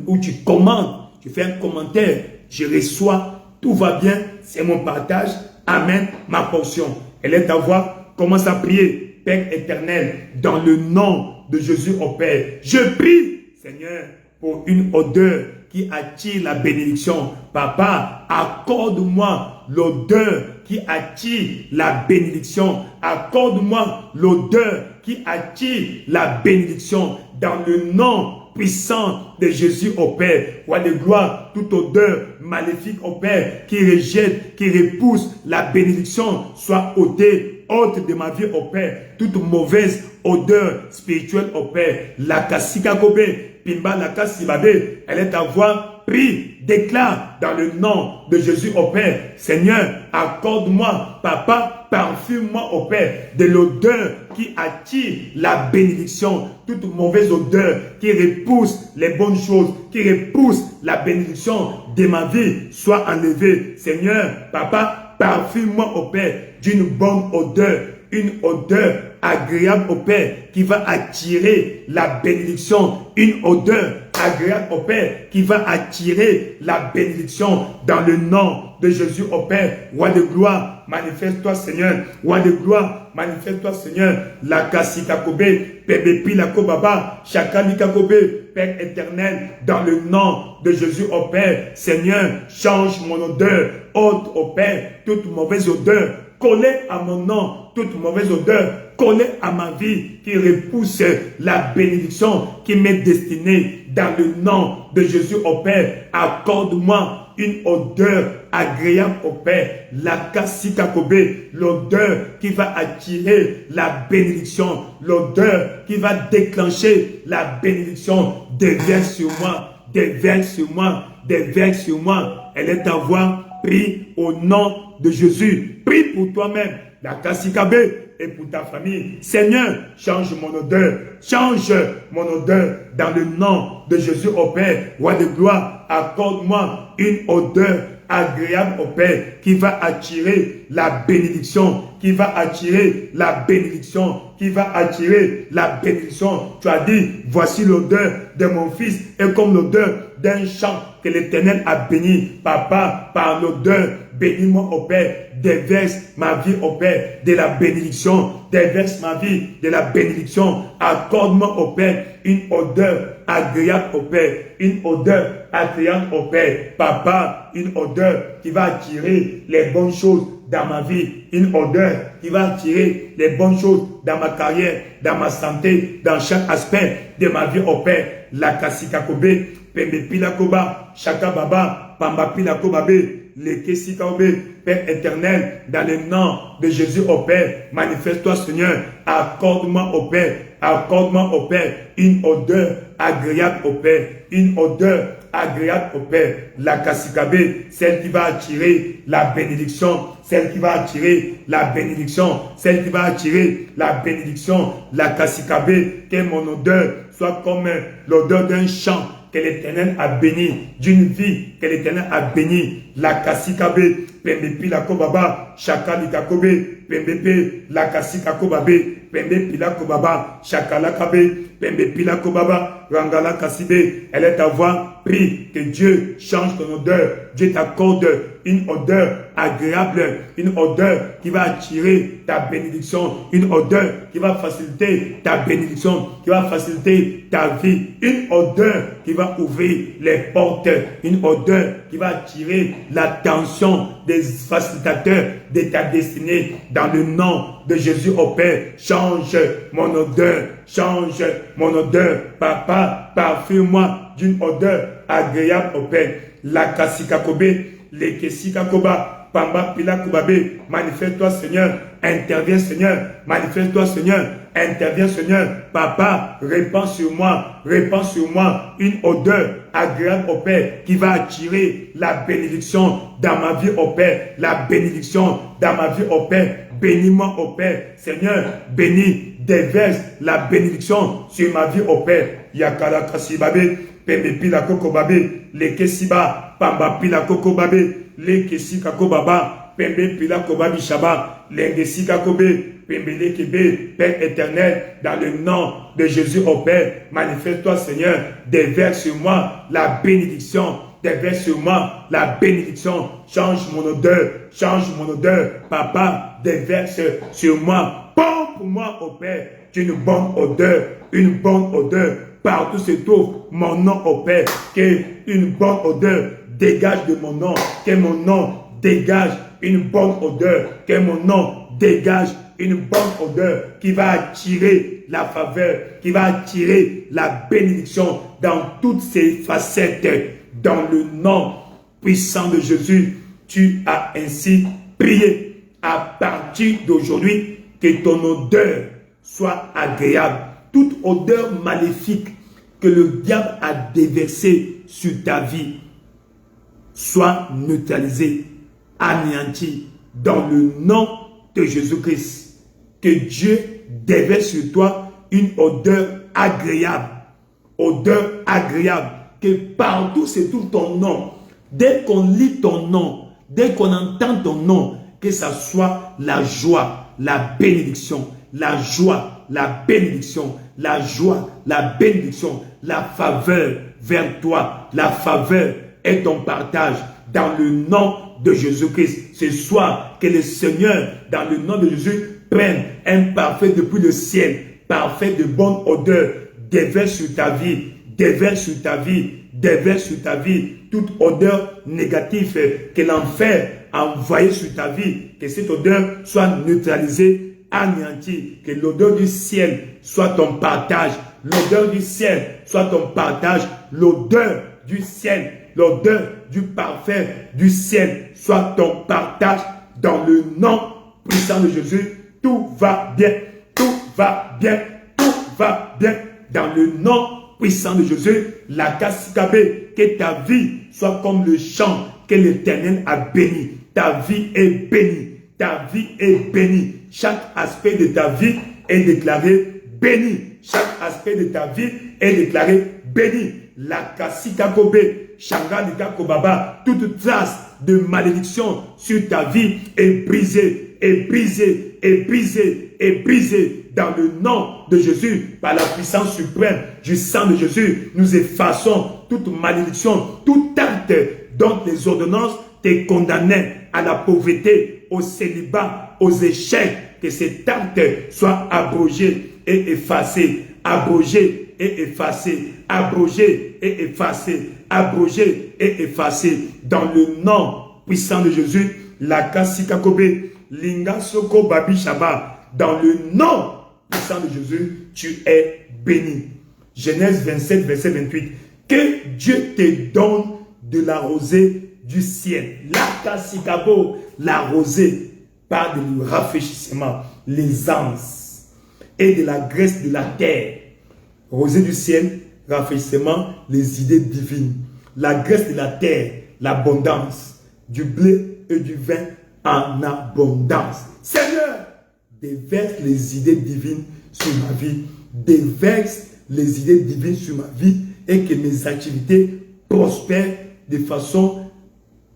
Où tu commandes, tu fais un commentaire. Je reçois, tout va bien, c'est mon partage. Amen, ma portion. Elle est ta voix, commence à prier. Père éternel, dans le nom de Jésus au Père, je prie, Seigneur, pour une odeur qui attire la bénédiction. Papa, accorde-moi l'odeur qui attire la bénédiction. Accorde-moi l'odeur qui attire la bénédiction. Dans le nom puissant de Jésus au Père, roi de gloire, toute odeur maléfique au Père qui rejette, qui repousse la bénédiction, soit ôtée, ôte de ma vie au Père, toute mauvaise odeur spirituelle au Père. La kasika kobe, pimba la kasibabe, elle est ta voix, prie, déclare dans le nom de Jésus au Père. Seigneur, accorde-moi, Papa, parfume-moi au Père de l'odeur qui attire la bénédiction. Toute mauvaise odeur qui repousse les bonnes choses, qui repousse la bénédiction de ma vie, soit enlevée. Seigneur, Papa, parfume-moi au Père d'une bonne odeur une odeur agréable au Père qui va attirer la bénédiction, une odeur agréable au Père qui va attirer la bénédiction dans le nom de Jésus au Père. Roi de gloire, manifeste-toi Seigneur. Roi de gloire, manifeste-toi Seigneur. La kasika kobe, pebepi la kobaba, chakalika kobe, Père éternel, dans le nom de Jésus au Père. Seigneur, change mon odeur, ôte au Père toute mauvaise odeur, collée à mon nom, toute mauvaise odeur, collée à ma vie, qui repousse la bénédiction qui m'est destinée. Dans le nom de Jésus au Père, accorde-moi une odeur agréable au Père, la kasika kobe, l'odeur qui va attirer la bénédiction, l'odeur qui va déclencher la bénédiction. Déverse sur moi, déverse sur moi, déverse sur moi. Elle est ta voix. Prie au nom de Jésus. Prie pour toi-même. La kasika kobe et pour ta famille. Seigneur, change mon odeur. Change mon odeur dans le nom de Jésus au Père. Roi de gloire, accorde-moi une odeur agréable au Père qui va attirer la bénédiction, qui va attirer la bénédiction, qui va attirer la bénédiction. Tu as dit, voici l'odeur de mon fils est comme l'odeur d'un champ que l'Éternel a béni. Papa, par l'odeur, bénis-moi au Père, déverse ma vie au Père de la bénédiction, déverse ma vie de la bénédiction. Accorde-moi au Père une odeur agréable au Père, une odeur agréable au Père. Papa, une odeur qui va attirer les bonnes choses dans ma vie, une odeur qui va attirer les bonnes choses dans ma carrière, dans ma santé, dans chaque aspect de ma vie au Père. La kasika kobe, pembe pila koba, shaka baba, pamba pila kobabe, le kesika kobe, Père éternel, dans le nom de Jésus au Père, manifeste-toi Seigneur, accorde-moi au Père, une odeur agréable au Père, une odeur agréable au Père, la kasikabe, celle qui va attirer la bénédiction, celle qui va attirer la bénédiction, celle qui va attirer la bénédiction, la kasikabe, que mon odeur soit comme l'odeur d'un champ que l'Éternel a béni, d'une vie que l'Éternel a béni, la kasikabe, pembe pila kobaba, shakali kakobe, pembe la kasika kobabe, pembe pila kobaba, shakala kabe, pembe pila kobaba, rangala kasibe. Elle est ta voix. Prie que Dieu change ton odeur. Dieu t'accorde une odeur agréable, une odeur qui va attirer ta bénédiction, une odeur qui va faciliter ta bénédiction, qui va faciliter ta vie, une odeur qui va ouvrir les portes, une odeur qui va attirer l'attention des facilitateurs de ta destinée. Dans le nom de Jésus au Père, change mon odeur, change mon odeur. Papa, parfume-moi d'une odeur agréable au Père. La kasika kobe, le kesika koba, pamba pila kobabe. Manifeste-toi Seigneur, interviens Seigneur, manifeste-toi Seigneur, interviens Seigneur. Papa, répands sur moi une odeur agréable au Père qui va attirer la bénédiction dans ma vie au Père, la bénédiction dans ma vie au Père. Bénis-moi au Père, Seigneur, bénis, déverse la bénédiction sur ma vie au Père. Yakala kasibabe, pembe pila koko babe, le kesiba, pamba pila koko babe, le kesika kobaba, pembe pila kobabi shaba, le kesika kobe, pembe le kebe. Père éternel, dans le nom de Jésus au Père, manifeste-toi Seigneur, déverse sur moi la bénédiction, déverse sur moi la bénédiction, change mon odeur, papa, déverse sur moi, pompe pour moi au Père, une bonne odeur, partout se trouve mon nom au Père, que une bonne odeur dégage de mon nom, que mon nom dégage une bonne odeur, que mon nom dégage une bonne odeur qui va attirer la faveur, qui va attirer la bénédiction dans toutes ses facettes. Dans le nom puissant de Jésus, tu as ainsi prié. À partir d'aujourd'hui, que ton odeur soit agréable. Toute odeur maléfique que le diable a déversée sur ta vie soit neutralisée, anéantie dans le nom de Jésus-Christ. Que Dieu déverse sur toi une odeur agréable. Odeur agréable. Que partout se trouve ton nom. Dès qu'on lit ton nom, dès qu'on entend ton nom, que ça soit la joie, la bénédiction, la joie, la bénédiction, la joie, la bénédiction, la faveur vers toi. La faveur est ton partage dans le nom de Jésus-Christ. Ce soir, que le Seigneur, dans le nom de Jésus, prenne un parfait depuis le ciel, parfait de bonne odeur, déverse sur ta vie, déverse sur ta vie, déverse sur ta vie toute odeur négative que l'enfer a envoyée sur ta vie, que cette odeur soit neutralisée, anéantie, que l'odeur du ciel soit ton partage, l'odeur du ciel soit ton partage, l'odeur du ciel, l'odeur du parfait du ciel soit ton partage dans le nom puissant de Jésus. Tout va bien, tout va bien, tout va bien dans le nom puissant de Jésus. La Kassikabé, que ta vie soit comme le champ que l'Éternel a béni. Ta vie est bénie, ta vie est bénie. Chaque aspect de ta vie est déclaré béni. Chaque aspect de ta vie est déclaré béni. La Kassikabé, Shangalika Kobaba, toute trace de malédiction sur ta vie est brisée, est brisée, est brisée, est brisée dans le nom de Jésus, par la puissance suprême du sang de Jésus. Nous effaçons toute malédiction, tout acte dont les ordonnances te condamnaient à la pauvreté, au célibat, aux échecs. Que cet acte soit abrogé et effacé, abrogé et effacé, abrogé et effacé, abrogé et effacé dans le nom puissant de Jésus. La Kasikakobe, Linga Soko Babi Shaba, dans le nom puissant de Jésus, tu es béni. Genèse 27, verset 28. Que Dieu te donne de la rosée du ciel. La Kasikabo, la rosée, par du rafraîchissement, l'aisance et de la graisse de la terre. Rosée du ciel, rafraîchissement, les idées divines. La graisse de la terre, l'abondance, du blé et du vin en abondance. Seigneur, déverse les idées divines sur ma vie. Déverse les idées divines sur ma vie et que mes activités prospèrent de façon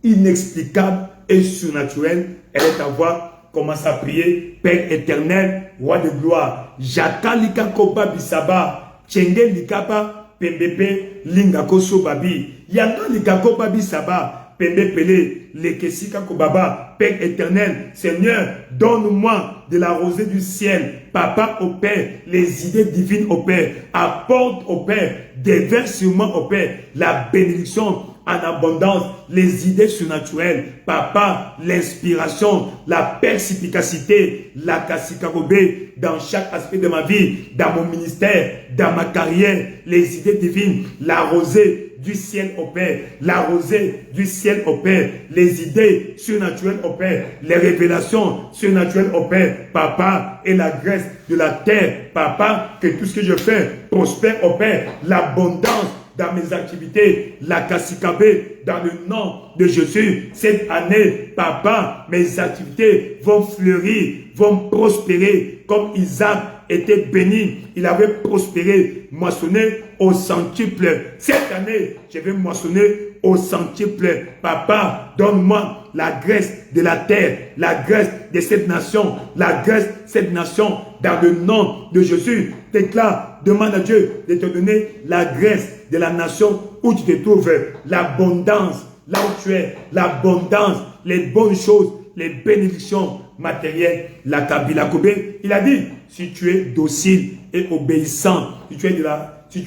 inexplicable et surnaturelle. Elle est à voir. Commence à prier. Père éternel, roi de gloire. Jakalika koba bisaba. Chenge likapa pembepe lingakoso babi. Yanga likakoba bisaba. Pembe pele lekesika kobaba. Père éternel, Seigneur, donne-moi de la rosée du ciel. Papa au Père, les idées divines au Père. Apporte au Père, déverse sur moi au Père la bénédiction en abondance, les idées surnaturelles. Papa, l'inspiration, la perspicacité, la kassikakobé dans chaque aspect de ma vie, dans mon ministère, dans ma carrière, les idées divines, la rosée du ciel au Père, la rosée du ciel au Père, les idées surnaturelles au Père, les révélations surnaturelles au Père, Papa, et la graisse de la terre, Papa, que tout ce que je fais prospère au Père, l'abondance dans mes activités, la Kassikabé, dans le nom de Jésus. Cette année, Papa, mes activités vont fleurir, vont prospérer, comme Isaac était béni, il avait prospéré, moissonné au centuple. Cette année, je vais moissonner au centuple. Papa, donne-moi la graisse de la terre, la graisse de cette nation, la graisse de cette nation, dans le nom de Jésus. Déclare, demande à Dieu de te donner la graisse de la nation où tu te trouves, l'abondance, là où tu es, l'abondance, les bonnes choses, les bénédictions matérielles. La Kabila Kobe, il a dit, si tu es docile et obéissant, si tu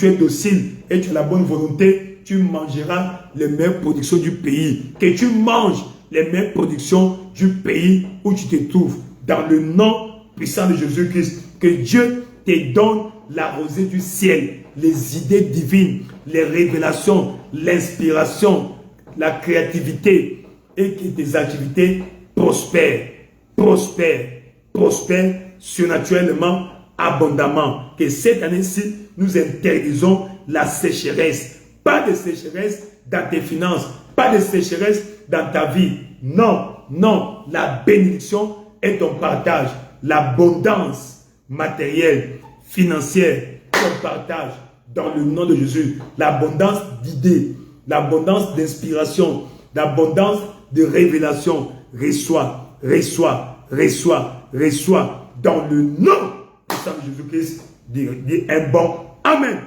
es docile et tu as la bonne volonté, tu mangeras les meilleures productions du pays. Que tu manges les meilleures productions du pays où tu te trouves. Dans le nom puissant de Jésus-Christ, que Dieu te donne la rosée du ciel, les idées divines, les révélations, l'inspiration, la créativité, et que tes activités prospèrent, prospèrent, prospèrent surnaturellement, abondamment. Que cette année-ci, nous interdisons la sécheresse. Pas de sécheresse dans tes finances, pas de sécheresse dans ta vie. Non, non, la bénédiction est ton partage. L'abondance matérielle, financière, ton partage dans le nom de Jésus. L'abondance d'idées, l'abondance d'inspiration, l'abondance de révélation. Reçois, reçois, reçois, reçois dans le nom puissant de Jésus-Christ. Dis un bon Amen.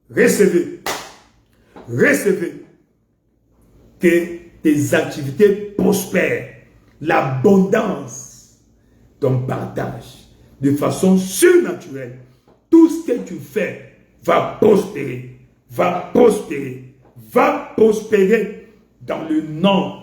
Recevez. Recevez. Que tes activités prospèrent. L'abondance, ton partage, de façon surnaturelle. Tout ce que tu fais va prospérer. Va prospérer. Va prospérer dans le nom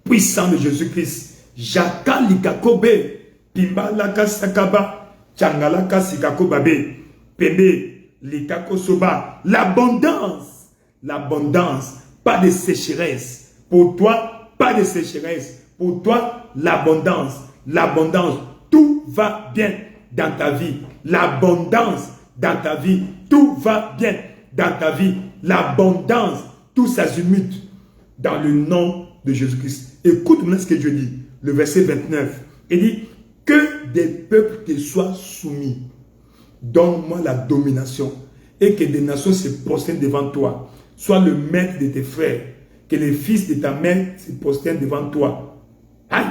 puissant de Jésus-Christ. Jaka likakobe, pimbalaka sakaba, changalaka sikakobabe, pebe likakosoba. L'abondance, l'abondance, pas de sécheresse. Pour toi, pas de sécheresse. Pour toi, l'abondance, l'abondance. Tout va bien dans ta vie. L'abondance dans ta vie. Tout va bien dans ta vie. L'abondance, tout s'azimute dans le nom de Jésus-Christ. Écoute maintenant ce que Dieu dit. Le verset 29. Il dit que des peuples te soient soumis. Donne-moi la domination et que des nations se prosternent devant toi. Sois le maître de tes frères. Que les fils de ta mère se prosternent devant toi. Aïe!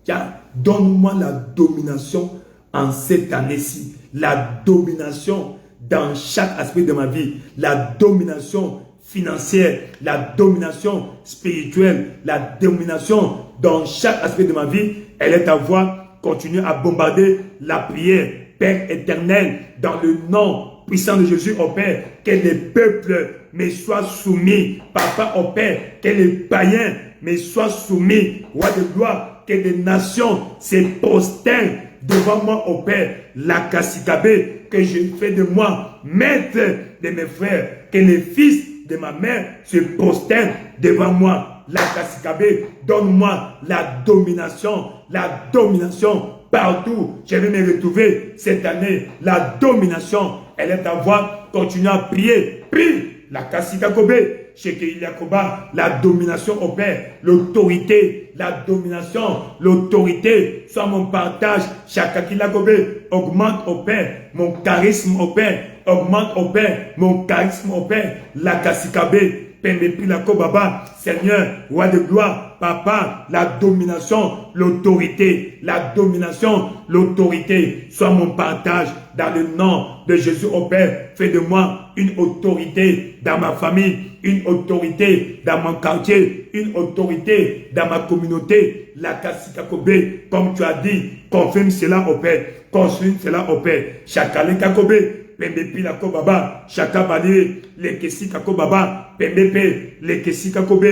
Tiens, donne-moi la domination en cette année-ci. La domination dans chaque aspect de ma vie. La domination financière, la domination spirituelle, la domination dans chaque aspect de ma vie. Elle est à voir. Continue à bombarder la prière. Père éternel, dans le nom puissant de Jésus, au Père, que les peuples me soient soumis. Papa, au Père, que les païens me soient soumis. Roi de gloire, que des nations se prosternent devant moi, au Père. La Kassikabé, que je fais de moi maître de mes frères. Que les fils de ma mère se prosternent devant moi. La Kassikabé, donne-moi la domination partout. Je vais me retrouver cette année. La domination, elle est à voir. Continue à prier. Prie. La Kasikakobe, Sheke Yakoba, la domination au Père, l'autorité, la domination, l'autorité, soit mon partage. Shakakilakobe, augmente au Père, mon charisme au Père, augmente au Père, mon charisme au Père. La Kasikabe, Baba, Seigneur, roi de gloire, Papa, la domination, l'autorité, soit mon partage dans le nom de Jésus au Père. Fais de moi une autorité dans ma famille, une autorité dans mon quartier, une autorité dans ma communauté. La Kasikakobe, comme tu as dit, confirme cela au Père, confirme cela au Père. Chakale Kakobe, Pembepi la Kobaba, Chakabali, les Kesika Kobaba, Pembepe, les Kesika Kobe,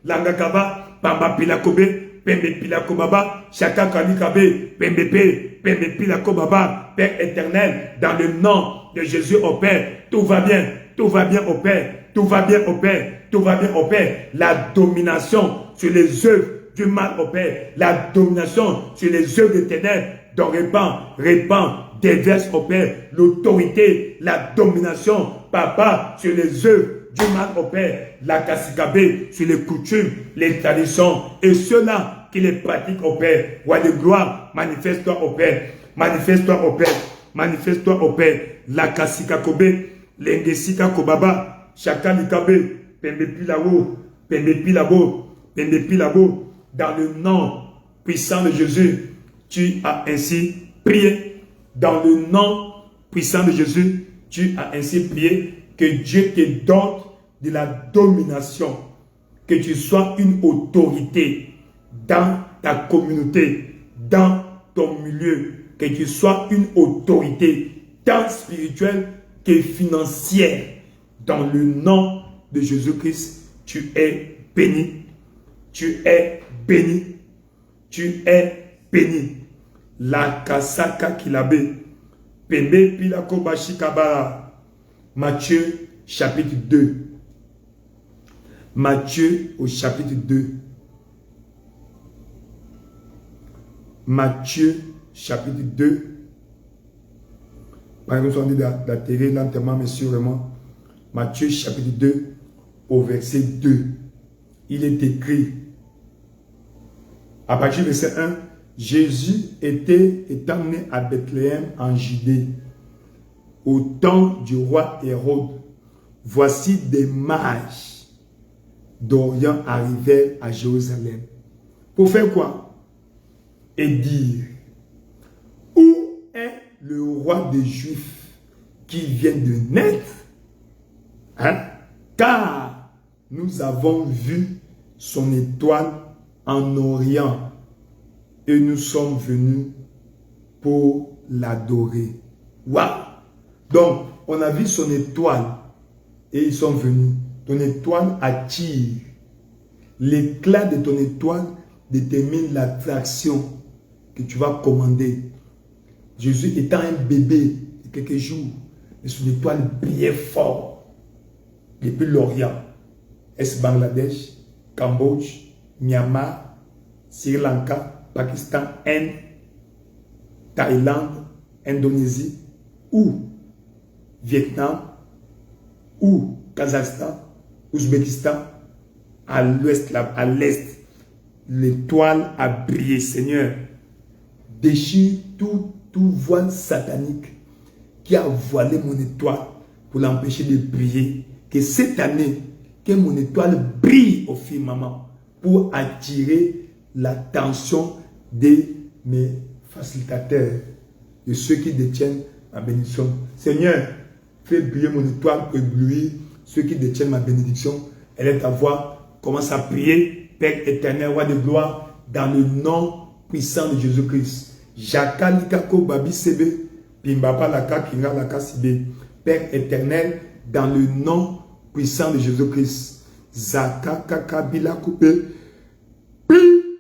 Langakaba, Pamba Pilakobe, Pembepi la Kobaba, Chakakalikabe, Pembepe, Pembepi la Kobaba, Père éternel, dans le nom de Jésus au Père, tout va bien au Père, tout va bien au Père, tout va bien au Père. La domination sur les œuvres du mal au Père, la domination sur les œuvres des ténèbres, donc répand, déverse au Père, l'autorité, la domination, Papa, sur les œuvres du mal au Père, la Kassikabé, sur les coutumes, les traditions, et ceux-là qui les pratiquent au Père. Roi de gloire, manifeste-toi au Père, manifeste-toi au Père, manifeste-toi au Père, la Kassikakobe, l'Engesika Kobaba, Chakalikabe, Pembepilabo, dans le nom puissant de Jésus, tu as ainsi prié. Dans le nom puissant de Jésus, tu as ainsi prié que Dieu te donne de la domination, que tu sois une autorité dans ta communauté, dans ton milieu, que tu sois une autorité tant spirituelle que financière. Dans le nom de Jésus-Christ, tu es béni, tu es béni, tu es béni. La Kasaka Kilabe, Pembe Pilako Bashikabara. Matthieu chapitre 2. Matthieu au chapitre 2. Matthieu chapitre 2. Par exemple, on dit d'atterrir lentement mais sûrement. Matthieu chapitre 2 au verset 2. Il est écrit, à partir du verset 1, Jésus étant né à Bethléem en Judée, au temps du roi Hérode. Voici des mages d'Orient arrivèrent à Jérusalem. Pour faire quoi? Et dire, le roi des Juifs qui vient de naître, hein, car nous avons vu son étoile en Orient et nous sommes venus pour l'adorer. Waouh! Donc, on a vu son étoile et ils sont venus. Ton étoile attire. L'éclat de ton étoile détermine l'attraction que tu vas commander. Jésus étant un bébé de quelques jours, mais son étoile brillait fort. Depuis l'Orient, est Bangladesh, Cambodge, Myanmar, Sri Lanka, Pakistan, Inde, Thaïlande, Indonésie, ou Vietnam, ou Kazakhstan, Ouzbékistan, à l'ouest, à l'est, l'étoile a brillé. Seigneur, déchire tout voile satanique qui a voilé mon étoile pour l'empêcher de briller. Que cette année, que mon étoile brille au firmament pour attirer l'attention de mes facilitateurs, de ceux qui détiennent ma bénédiction. Seigneur, fais briller mon étoile pour éblouir ceux qui détiennent ma bénédiction. Élève ta voix, commence à prier. Père éternel, roi de gloire, dans le nom puissant de Jésus-Christ. Jaka likako babi sebe, pimbapa laka kinga laka sibe. Père éternel, dans le nom puissant de Jésus-Christ. Zaka kaka bila coupe.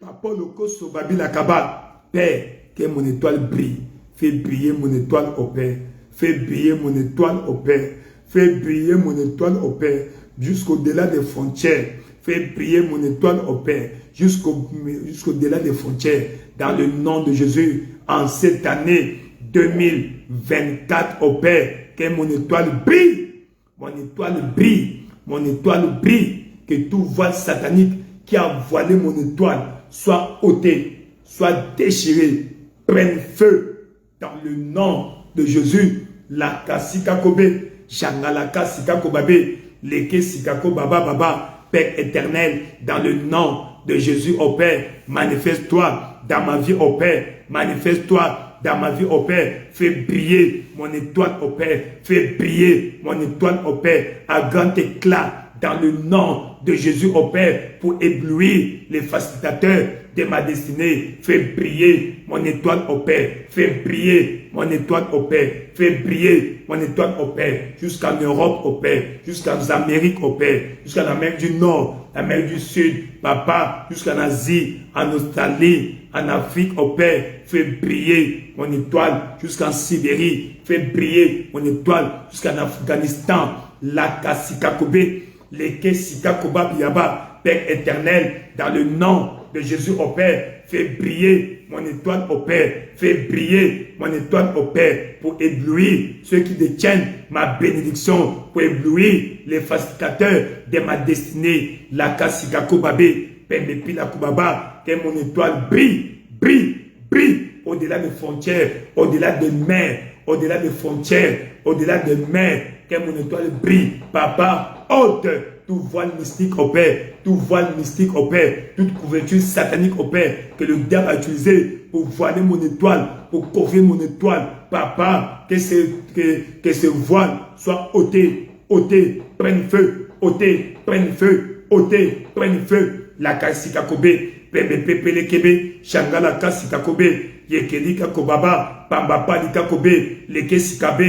Papa loko so babi lakaba. Père, que mon étoile brille. Fais briller mon étoile au Père. Fais briller mon étoile au Père. Fais briller mon étoile au Père. Jusqu'au-delà des frontières. Fais briller mon étoile au Père. Jusqu'au-delà des frontières. Dans le nom de Jésus. En cette année 2024 au Père. Que mon étoile brille. Mon étoile brille. Mon étoile brille. Que tout voile satanique qui a voilé mon étoile soit ôté. Soit déchiré. Prenne feu. Dans le nom de Jésus. La kasika kobe. Shangalaka sika kobabe. Leke sikako baba baba. Père éternel, dans le nom de Jésus au Père, manifeste-toi dans ma vie au Père. Manifeste-toi dans ma vie au Père. Fais briller mon étoile au Père. Fais briller mon étoile au Père à grand éclat dans le nom de Jésus au Père pour éblouir les facilitateurs de ma destinée. Fais briller mon étoile au Père. Fais briller mon étoile au Père. Fais briller mon étoile au Père. Jusqu'en Europe au Père. Jusqu'en Amérique au Père. Jusqu'en Amérique du Nord, Amérique du Sud. Papa, jusqu'en Asie, en Australie, en Afrique au Père. Fais briller mon étoile jusqu'en Sibérie. Fais briller mon étoile jusqu'en Afghanistan. La Kasikakobe. Leke Sikakoba Biaba. Père éternel, dans le nom de Jésus au Père, fais briller mon étoile au Père. Fais briller mon étoile au Père pour éblouir ceux qui détiennent ma bénédiction, pour éblouir les facilitateurs de ma destinée. La Kasikako Babé, Pembepi la Kubaba, que mon étoile brille, brille, brille au-delà des frontières, au-delà des mers, au-delà des frontières, au-delà des mers, que mon étoile brille. Papa, ôte tout voile mystique au Père, tout voile mystique au Père, toute couverture satanique au Père, que le diable a utilisé pour voiler mon étoile, pour couvrir mon étoile. Papa, que ce voile soit ôté, ôté, prenne feu, ôté, prenne feu, ôté, prenne feu. La Kasikakobe, Pepe Pelekebe, Shangala Kasikakobe, Yekelika Kobaba, Pamba Palika Kobe, Leke Sikabe,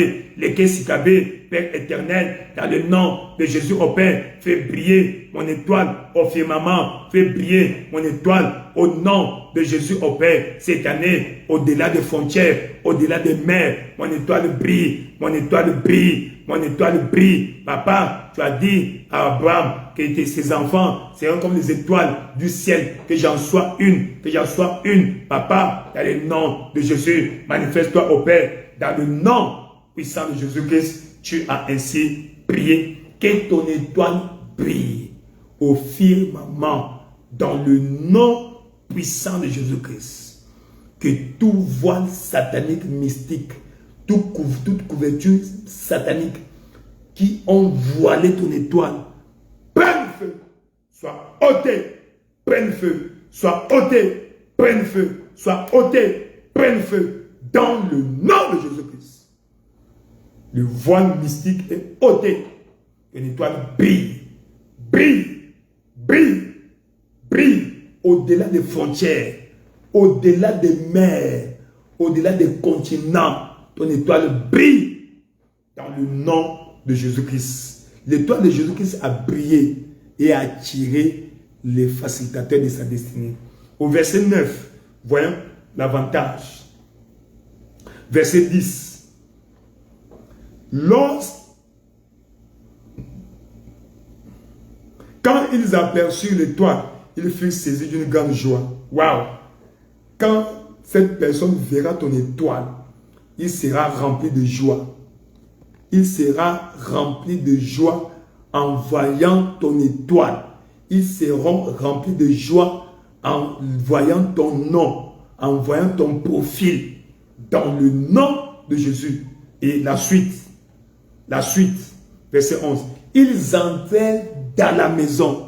Père éternel, dans le nom de Jésus au Père, fais briller mon étoile au firmament, fais briller mon étoile au nom de Jésus au Père. Cette année, au-delà des frontières, au-delà des mers, mon étoile brille, mon étoile brille, mon étoile brille. Papa, tu as dit à Abraham que ses enfants seront comme les étoiles du ciel, que j'en sois une, que j'en sois une. Papa, dans le nom de Jésus, manifeste-toi au Père, dans le nom puissant de Jésus-Christ. Tu as ainsi prié, que ton étoile brille au firmament dans le nom puissant de Jésus-Christ. Que tout voile satanique mystique, toute couverture satanique qui ont voilé ton étoile, prenne feu, soit ôté, prenne feu, soit ôté, prenne feu, soit ôté, prenne feu. dans le nom de Jésus-Christ. Le voile mystique est ôté. Une étoile brille, brille, brille, brille au-delà des frontières, au-delà des mers, au-delà des continents. Ton étoile brille dans le nom de Jésus-Christ. L'étoile de Jésus-Christ a brillé et a attiré les facilitateurs de sa destinée. Au verset 9, voyons l'avantage. Verset 10. Quand ils aperçurent l'étoile, ils furent saisis d'une grande joie. Waouh! Quand cette personne verra ton étoile, il sera rempli de joie. Il sera rempli de joie en voyant ton étoile. Ils seront remplis de joie en voyant ton nom, en voyant ton profil, dans le nom de Jésus. Et la suite, verset 11. Ils entrèrent dans la maison.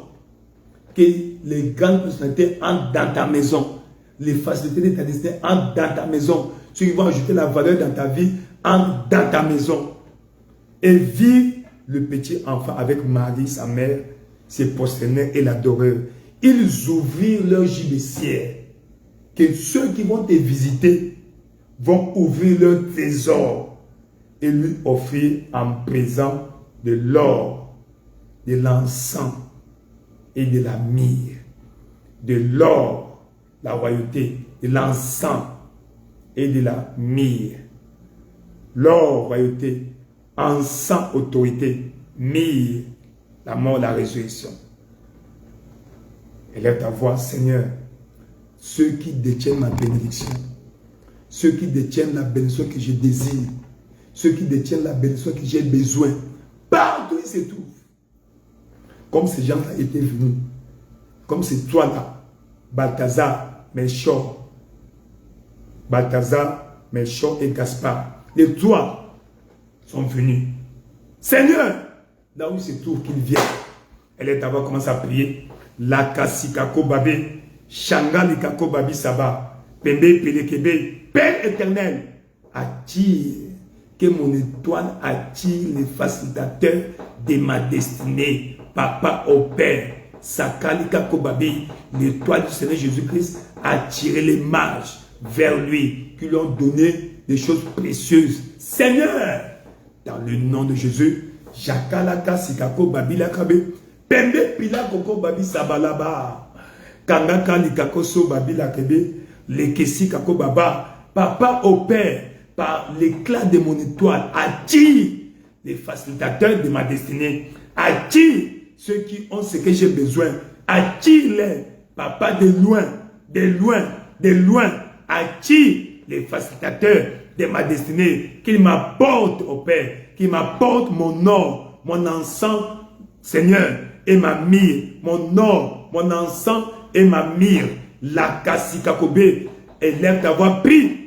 Que les grandes personnalités entrent dans ta maison. Les facilités de ta destinée entrent dans ta maison. Ceux qui vont ajouter la valeur dans ta vie entrent dans ta maison. Et vit le petit enfant avec Marie, sa mère, ses prosternèrent et l'adorèrent. Ils ouvrirent leur gibecière. Que ceux qui vont te visiter vont ouvrir leur trésor et lui offrir en présent de l'or, de l'encens et de la myrrhe. De l'or, la royauté, de l'encens et de la myrrhe. L'or, royauté, encens, autorité, myrrhe, la mort, la résurrection. Élève ta voix, Seigneur. Ceux qui détiennent ma bénédiction, ceux qui détiennent la bénédiction que je désire, ceux qui détiennent la bénédiction que j'ai besoin, partout ils se trouvent. Comme ces gens-là étaient venus, comme c'est toi là, Balthazar, Melchior, et Gaspard, les trois sont venus. Seigneur, là où il se trouve qu'ils viennent, elle est d'abord commencé à prier. La Kassikako Babé, Shangalikako Babi Saba, Pembe Pelekebe, Père éternel, attire, que mon étoile attire les facilitateurs de ma destinée. Papa au Père, Sakalikako Babi, l'étoile du Seigneur Jésus-Christ a attiré les mages vers lui, qui lui ont donné des choses précieuses. Seigneur, dans le nom de Jésus, Jakalaka Sikako Babi Lakabe, Pembe Pila Koko Babi Sabalaba, Kangaka Likako So Babi Lakebe, Lekesi Kako Baba, Papa au Père, par l'éclat de mon étoile, attire les facilitateurs de ma destinée, attire ceux qui ont ce que j'ai besoin, attire-les, Papa, de loin, de loin, de loin, attire les facilitateurs de ma destinée, qu'ils m'apportent au Père, qu'ils m'apportent mon or, mon encens, Seigneur, et ma myrrhe, mon or, mon encens et ma myrrhe, la Kassikakobe, élève ta voix, prie,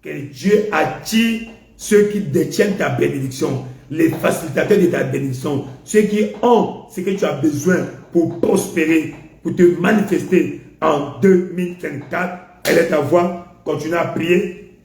que Dieu attire ceux qui détiennent ta bénédiction, les facilitateurs de ta bénédiction, ceux qui ont ce que tu as besoin pour prospérer, pour te manifester en 2024. Élève ta voix, continue à prier,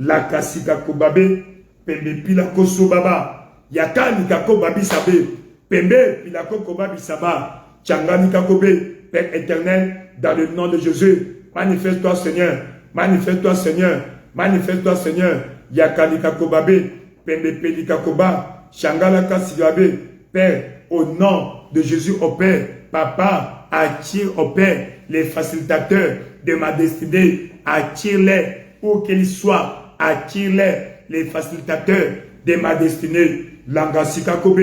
la Kassikakobabe, Pembe Pilako Sobaba, Yaka Nikako Babi Sabe, Pembe Pilako Kobabi Saba, Tchanga Nikakobe, Père éternel, dans le nom de Jésus, manifeste-toi Seigneur, manifeste-toi Seigneur, manifeste-toi Seigneur, Yaka Nikakobabe, Pembe Pelikakoba, Tchanga Kasigabe, Père, au nom de Jésus au Père, Papa, attire au Père les facilitateurs de ma destinée, attire-les où qu'ils soient, attire-les les facilitateurs de ma destinée, Langasika Kobe,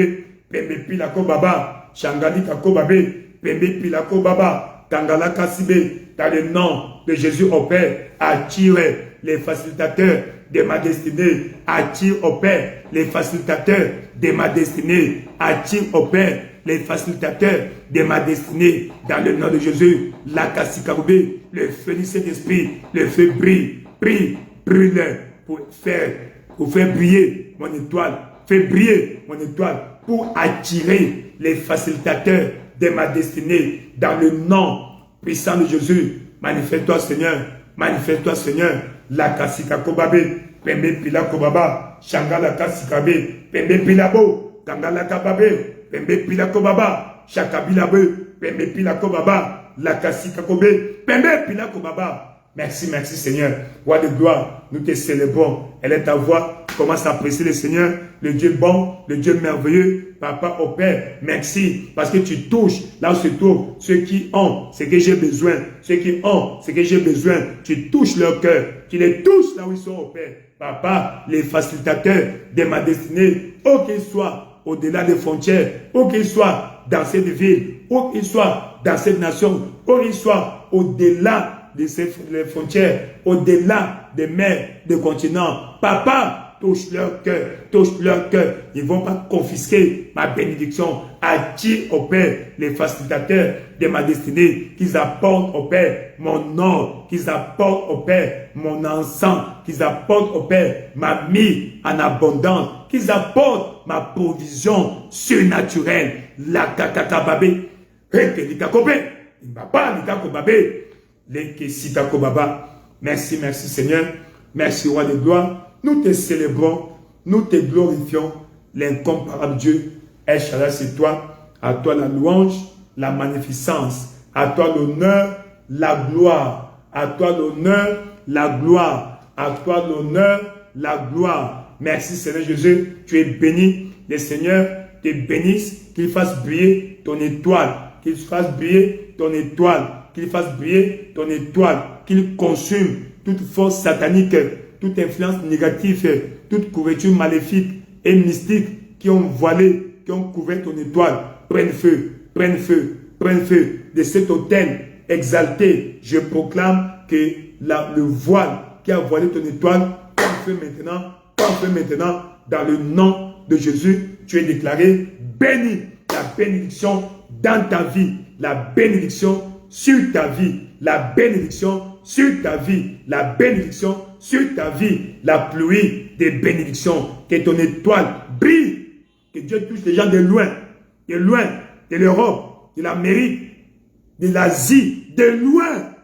Pembe Pilako Baba, Shangalika Kobabe, Pembe Pilako Baba, Tangala Kasibe, dans le nom de Jésus au Père, attire les facilitateurs de ma destinée, attire au Père les facilitateurs de ma destinée, attire au Père les facilitateurs de ma destinée, dans le nom de Jésus, la Kassikakobe, le feu du Saint-Esprit, le feu brille, brille, brûle pour faire briller mon étoile, fais briller mon étoile pour attirer les facilitateurs de ma destinée, dans le nom puissant de Jésus. Manifeste-toi Seigneur, manifeste-toi Seigneur, la kasika kobabe, pembe pila kobaba, shangala kasikabe, pembe pilabo, kangala kababe, pembe pila kobaba, shakabilabe, pembe pila kobaba, la kasika kobe, pembe pila kobaba. Merci, merci Seigneur. Roi de gloire, nous te célébrons. Elle est ta voix. Commence à apprécier le Seigneur, le Dieu bon, le Dieu merveilleux. Papa, au Père, merci. Parce que tu touches là où se trouvent ceux qui ont ce que j'ai besoin. Ceux qui ont ce que j'ai besoin. Tu touches leur cœur. Tu les touches là où ils sont, au Père. Papa, les facilitateurs de ma destinée, où qu'ils soient au-delà des frontières, où qu'ils soient dans cette ville, où qu'ils soient dans cette nation, où qu'ils soient au-delà de ces frontières, au-delà des mers, des continents. Papa, touche leur cœur, touche leur cœur. Ils ne vont pas confisquer ma bénédiction. Attire au Père les facilitateurs de ma destinée, qu'ils apportent au Père mon or, qu'ils apportent au Père mon encens, qu'ils apportent au Père ma mie en abondance, qu'ils apportent ma provision surnaturelle. La kakakababé, rekelikakobe, imbaba likakobabé. Merci, merci Seigneur. Merci Roi de gloire. Nous te célébrons, nous te glorifions. L'incomparable Dieu, El Shaddai, c'est toi. À toi la louange, la magnificence. À toi l'honneur, la gloire. À toi l'honneur, la gloire. À toi l'honneur, la gloire. Merci Seigneur Jésus. Tu es béni. Le Seigneur te bénisse. Qu'il fasse briller ton étoile. Qu'il fasse briller ton étoile. Qu'il fasse briller ton étoile, qu'il consume toute force satanique, toute influence négative, toute couverture maléfique et mystique qui ont voilé, qui ont couvert ton étoile. Prenne feu, prenne feu, prenne feu de cet autel exalté. Je proclame que le voile qui a voilé ton étoile, prenne feu maintenant, dans le nom de Jésus. Tu es déclaré béni. La bénédiction dans ta vie, la bénédiction sur ta vie, la bénédiction sur ta vie, la bénédiction sur ta vie, la pluie des bénédictions, que ton étoile brille, que Dieu touche les gens de loin, de l'Europe, de l'Amérique, de l'Asie, de loin.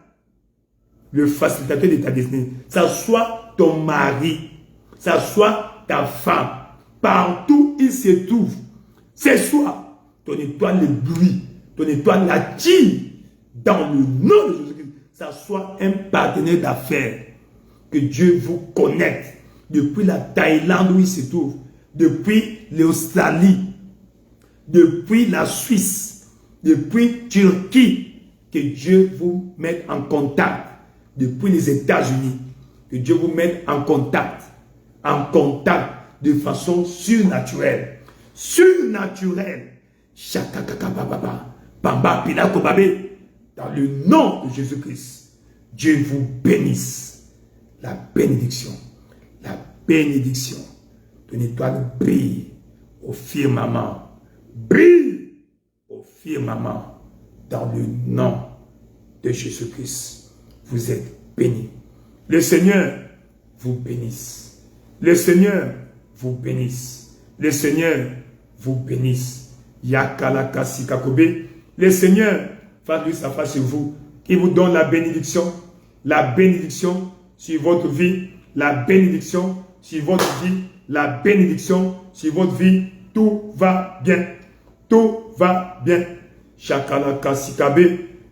Le facilitateur de ta destinée, ça soit ton mari, ça soit ta femme, partout il se trouve, ce soir, ton étoile le brille, ton étoile l'attire. Dans le nom de Jésus-Christ, ça soit un partenaire d'affaires. Que Dieu vous connecte depuis la Thaïlande où il se trouve, depuis l'Australie, depuis la Suisse, depuis Turquie. Que Dieu vous mette en contact depuis les États-Unis. Que Dieu vous mette en contact de façon surnaturelle. Surnaturelle. Chakakakababa, bamba pilakobabé. Dans le nom de Jésus-Christ, Dieu vous bénisse. La bénédiction. Ton étoile brille au firmament. Brille au firmament. Dans le nom de Jésus-Christ, vous êtes bénis. Le Seigneur vous bénisse. Le Seigneur vous bénisse. Le Seigneur vous bénisse. Yakalakasikakobe. Le Seigneur fasse lui sa face sur vous, qui vous donne la bénédiction sur votre vie, la bénédiction sur votre vie, la bénédiction sur votre vie. Tout va bien, tout va bien. Shakalaka sikabe,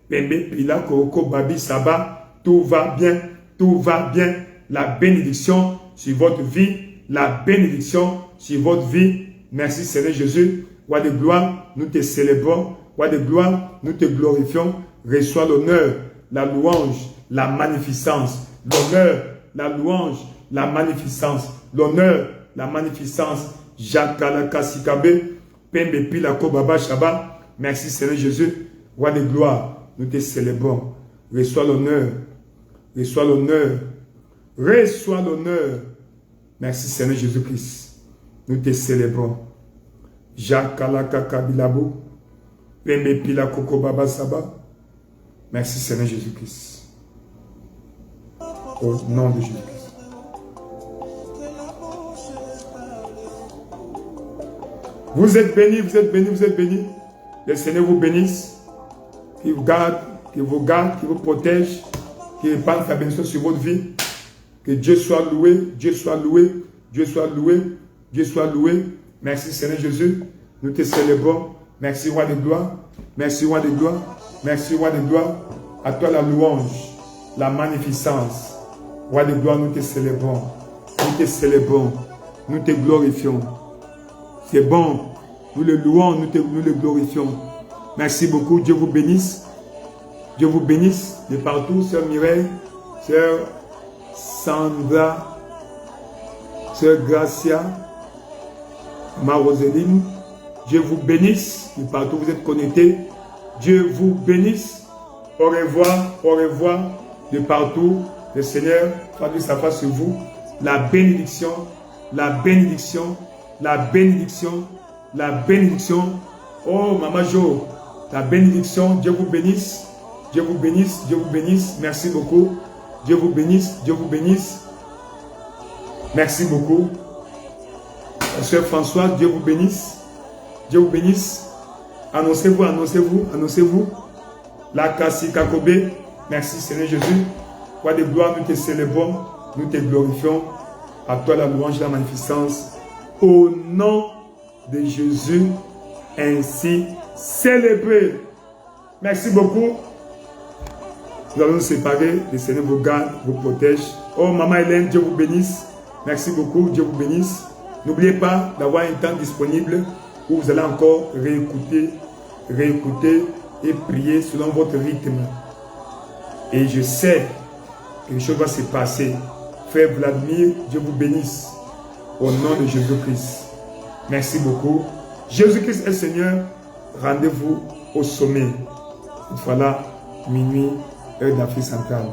pembe pila koko babi saba, tout va bien, tout va bien. La bénédiction sur votre vie, la bénédiction sur votre vie. Merci Seigneur Jésus. Roi de gloire, nous te célébrons. Roi de gloire, nous te glorifions. Reçois l'honneur, la louange, la magnificence. L'honneur, la louange, la magnificence. L'honneur, la magnificence. Jakalaka sikabe, pembe pila kobaba shaba. Merci Seigneur Jésus. Roi de gloire, nous te célébrons. Reçois l'honneur. Reçois l'honneur. Reçois l'honneur. Merci Seigneur Jésus-Christ. Nous te célébrons. Jakalaka kabilabo. Pembe pila koko baba saba. Merci Seigneur Jésus-Christ. Au nom de Jésus-Christ. Vous êtes bénis, vous êtes bénis, vous êtes bénis. Le Seigneur vous bénisse. Qu'il vous garde, qu'il vous protège, qu'il répande sa bénédiction sur votre vie. Que Dieu soit loué, Dieu soit loué, Dieu soit loué, Dieu soit loué. Merci Seigneur Jésus, nous te célébrons. Merci Roi de gloire, merci Roi de gloire, merci Roi de gloire. À toi la louange, la magnificence. Roi de gloire, nous te célébrons, nous te glorifions. C'est bon, nous le louons, nous le glorifions. Merci beaucoup, Dieu vous bénisse. Dieu vous bénisse de partout, Sœur Mireille, Sœur Sandra, Sœur Gracia, Maroseline. Dieu vous bénisse de partout où vous êtes connectés. Dieu vous bénisse. Au revoir de partout. Le Seigneur fasse sa face sur vous. La bénédiction, la bénédiction, la bénédiction, la bénédiction. Oh, Maman Jo, la bénédiction. Dieu vous bénisse. Dieu vous bénisse, Dieu vous bénisse. Merci beaucoup. Dieu vous bénisse, Dieu vous bénisse. Merci beaucoup. La Sœur Françoise, Dieu vous bénisse. Dieu vous bénisse. Annoncez-vous, annoncez-vous, annoncez-vous. La Kassi Kakobe. Merci Seigneur Jésus. Roi de gloire, nous te célébrons, nous te glorifions. À toi la louange et la magnificence. Au nom de Jésus, ainsi célébré. Merci beaucoup. Nous allons nous séparer. Le Seigneur vous garde, vous protège. Oh, Maman Hélène, Dieu vous bénisse. Merci beaucoup, Dieu vous bénisse. N'oubliez pas d'avoir un temps disponible où vous allez encore réécouter et prier selon votre rythme. Et je sais que quelque chose va se passer. Frère Vladimir, Dieu vous bénisse. Au nom de Jésus-Christ. Merci beaucoup. Jésus-Christ est Seigneur. Rendez-vous au sommet. Cette fois-là, minuit, heure d'Afrique centrale.